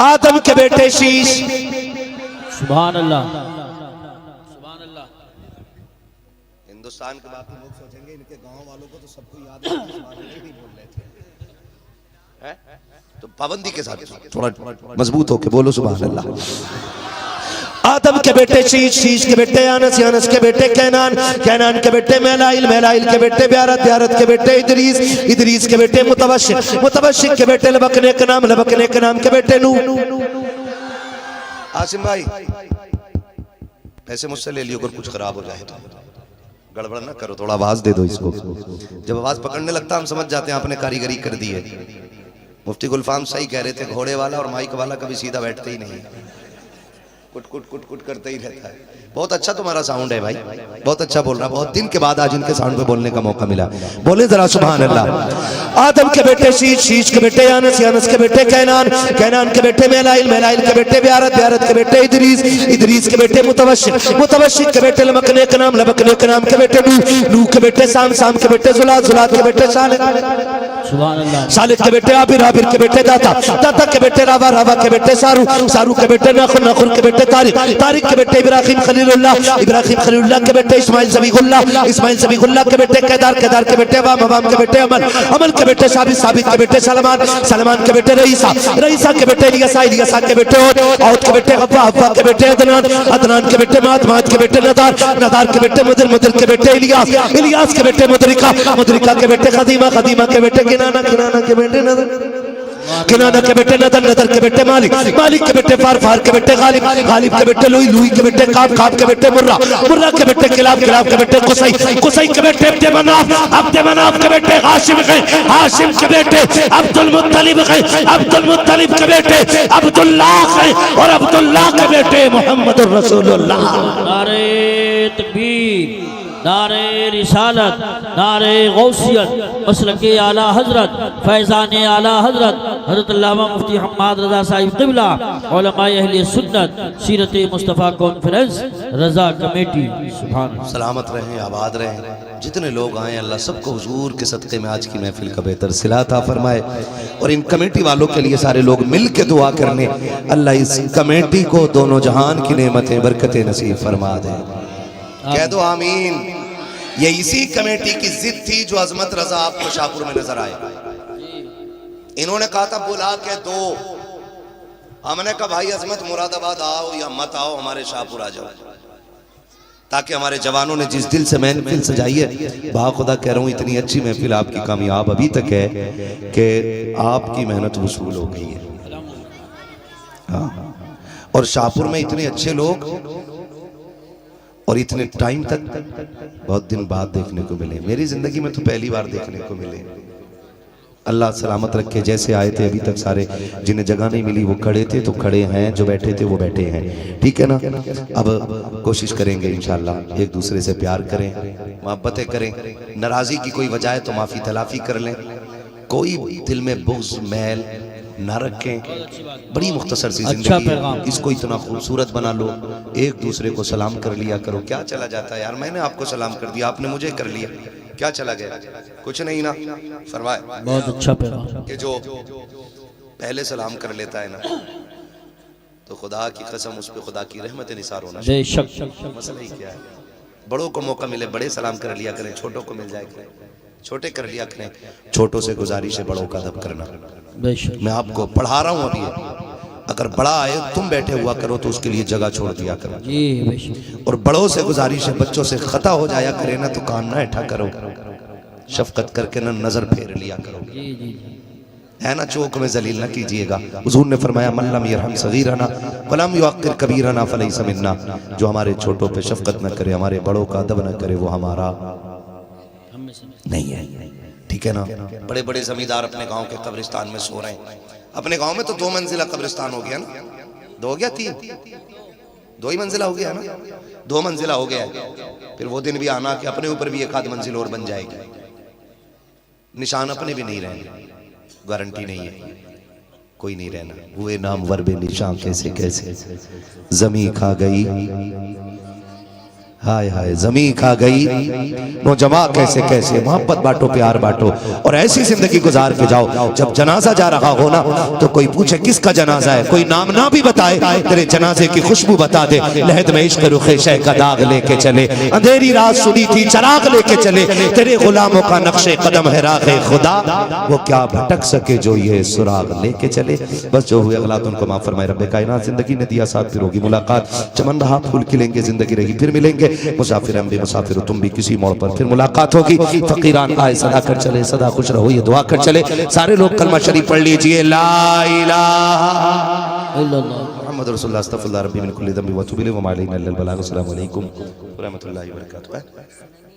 आदम के बेटे शीश, सुभान अल्लाह। हिंदुस्तान के बाकी लोग सोचेंगे इनके गांव वालों को तो सबको याद है, नहीं बोल रहे थे, हैं? तो पाबंदी के साथ थोड़ा मजबूत होके बोलो सुभान अल्लाह। आदम के बेटे शीश, शीश के बेटे यानस, यानस के बेटे कैनान, कैनान के बेटे मेलाइल, मेलाइल के बेटे ब्यारत, ब्यारत के बेटे इदरीस, इदरीस के बेटे मुतवशिक, मुतवशिक के बेटे लबकने के नाम, लबकने के नाम के बेटे नूह। आसिम भाई पैसे मुझसे ले लियो, अगर कुछ खराब हो जाए तो गड़बड़ ना करो, थोड़ा आवाज दे दो इसको। जब आवाज पकड़ने लगता हम समझ जाते हैं आपने कारीगरी कर दी है। मुफ्ती गुलफाम सही कह रहे थे, घोड़े वाला और माइक वाला कभी सीधा बैठते ही नहीं, कुट कुट कुट कुट करते ही रहता है। बहुत अच्छा तुम्हारा साउंड है भाई, बहुत अच्छा बोल रहा, बहुत दिन के बाद आज इनके साउंड पे बोलने का मौका मिला। बोले जरा सुभान अल्लाह। आदम के बेटे शीश, शीश के बेटे यानस, यानस के बेटे कैनान, कैनान के बेटे मेलाइल, मेलाइल के बेटे ब्यारत, ब्यारत के बेटे इदरीस, इदरीस के बेटे मुतवशिक, मुतवशिक के बेटे लबकने के नाम, लबकने के नाम के बेटे नूह, नूह के बेटे साम, साम के बेटे जुलात, जुलात के बेटे सालिक, सुभान अल्लाह। सालिक के बेटे आबिर, आबिर के बेटे दाता, दाता के बेटे रावा, रावा के बेटे सारू, सारू के बेटे नखुर, नखुर के बेटे तारिक, तारिक के बेटे इब्राहिम खलीलुल्लाह, इब्राहिम खलीलुल्लाह के बेटे इस्माइल ज़बीहुल्लाह, इस्माइल ज़बीहुल्लाह के बेटे केदार, केदार के बेटे अवाम, अवाम के बेटे अमल, अमल के बेटे साबित, साबित के बेटे सलमान, सलमान के बेटे रईसा, रईसा के बेटे इलियासा, इलियासा के बेटे औद, औद के बेटे हव्वा, हव्वा के बेटे अदनान, अदनान के बेटे मात, मात के बेटे नदार, नदार के बेटे मुदर, मुदर के बेटे इलियास, इलियास के बेटे मुदरिका, मुदरिका के बेटे खदीमा, खदीमा के बेटे किनाना, किनाना के बेटे नदर, किनाना के बेटे नदर, नदर के बेटे मालिक, मालिक के बेटे फार, फार के बेटे गालिब, गालिब के बेटे लुई, लुई के बेटे काब, काब के बेटे मुर्रा, मुर्रा के बेटे किलाब, किलाब के बेटे कुसई, कुसई के बेटे अब्दे मनाफ, अब्दे मनाफ के बेटे हाशिम गए, हाशिम के बेटे अब्दुल मुत्तलिब गए, अब्दुल मुत्तलिब के बेटे अब्दुल्लाह गए और अब्दुल्लाह के बेटे मोहम्मदुर रसूलुल्लाह। नारे तकबीर, नारे रिसालत, नारे गौसियत, मसलके आला हजरत, फैज़ान आला हजरत हज़रत अल्लामा मुफ्ती हम्माद रज़ा साहिब क़िबला, उलमाए अहले सुन्नत, सीरत मुस्तफ़ा कॉन्फ्रेंस, रज़ा कमेटी। सुभान अल्लाह। सलामत रहें, आबाद रहें। जितने लोग आए अल्लाह सबको हुजूर के सदक़े में आज की महफिल का बेहतर सिला अता फरमाए। और इन कमेटी वालों के लिए सारे लोग मिल के दुआ करने, अल्लाह इस कमेटी को दोनों जहान की नेमतें बरकतें नसीब फरमा दे। कह दो आमीन। ये इसी कमेटी की जिद थी जो अजमत रजा आपको शाहपुर में नजर आए। इन्होंने कहा था बुला के दो, हमने कहा भाई अजमत मुरादाबाद आओ या मत आओ, हमारे शाहपुर आ जाओ, ताकि हमारे जवानों ने जिस दिल से महफिल सजाई है, बाखुदा कह रहा हूँ इतनी अच्छी महफिल आपकी कामयाब अभी तक है कि आपकी मेहनत वसूल हो गई है। हाँ, और शाहपुर में इतने अच्छे लोग और इतने टाइम तक बहुत दिन बाद देखने को मिले। मेरी जिंदगी में तो पहली बार देखने को मिले। अल्लाह सलामत रखे। जैसे आए थे अभी तक सारे, जिन्हें जगह नहीं मिली वो खड़े थे तो खड़े हैं, जो बैठे थे वो बैठे हैं, ठीक है ना। अब कोशिश करेंगे इंशाल्लाह एक दूसरे से प्यार करें, मोहब्बतें करें, नाराज़गी की कोई वजह है तो माफ़ी तलाफ़ी कर लें, कोई दिल में बुग़्ज़ मैल ना रखें। बड़ी मुख्तसर सी जिंदगी है, इसको इतना खूबसूरत बना लो। एक दूसरे को सलाम कर लिया करो। क्या चला जाता है यार, मैंने आपको सलाम कर दिया, आपने मुझे कर लिया, क्या चला गया, कुछ नहीं ना। फरमाए बहुत अच्छा पैगाम कि जो पहले सलाम कर लेता है ना, तो खुदा की कसम उस पर खुदा की रहमत निसार होना। बेशक। मसला ही क्या है, बड़ों को मौका मिले बड़े सलाम कर लिया करें, छोटों को मिल जाए करें छोटे कर लिया करें। छोटों से गुजारिश है बड़ों का अदब करना। बेशक। मैं आपको पढ़ा रहा हूँ अभी, अगर बड़ा आए तुम बैठे हुआ करो तो उसके लिए जगह छोड़ दिया करो। जी बेशक। और बड़ों से गुजारिश है, बच्चों से खता हो जाया करे ना तो कान ना ऐठा करो, शफकत करके ना नजर फेर लिया करो, जी जी है ना। चौक में जलील ना कीजिएगा। हुजूर ने फरमाया मन लम यरहम सगीरना वलम युअक्किर कबीरना फलैसा मिन्ना, जो हमारे छोटों पे शफकत न करे, हमारे बड़ों का अदब न करे, वो हमारा नहीं है। ठीक है ना। बड़े बड़े जमींदार अपने गांव के कब्रिस्तान में सो रहे हैं। अपने गांव में तो 2 मंजिला कब्रिस्तान हो गया ना, 2 हो गया 3, 2 ही मंजिला हो गया ना, 2 मंजिला हो गया। फिर वो दिन भी आना कि अपने ऊपर भी 1 मंजिल और बन जाएगी। निशान अपने भी नहीं रहेंगे, गारंटी नहीं है, कोई नहीं रहना। हुए नाम वर्बे निशान कैसे कैसे, जमी खा गई, हाय हाय जमी खा गई, नौजवान कैसे कैसे, मोहब्बत बांटो, प्यार बांटो और ऐसी जिंदगी गुजार के जाओ। जब जनाजा जा रहा हो ना तो कोई पूछे किसका जनाजा है, कोई नाम ना भी बताए, तेरे जनाजे की खुशबू बता दे। लहद में इश्क रुखे शह का दाग लेके चले, अंधेरी रात सुनी थी चराग लेके चले, तेरे गुलामों का नक्शे कदम है राहे खुदा, वो क्या भटक सके जो ये सुराग लेके चले। बस जो हुए अगला उनको माफ फरमाए रब्बे कायनात। जिंदगी ने दिया साथ, फिर होगी मुलाकात, चमन रहा फूल खिलेंगे, जिंदगी रहेगी फिर मिलेंगे। मुसाफिर हम भी मुसाफिर, तुम भी किसी मोड़ पर फिर मुलाकात होगी। फकीरान आए सदा कर चले, सदा खुश रहो ये दुआ कर चले। सारे लोग कलमा शरीफ पढ़ लीजिए, ला इलाहा मुहम्मद रसूलुल्लाह अस्तगफिरुल्लाह रब्बी मिन कुल्ली ज़ंबि व अतूबु इलैहि व मा अलैना इल्लल बलाग। अस्सलामु अलैकुम व रहमतुल्लाहि व बरकातुहू।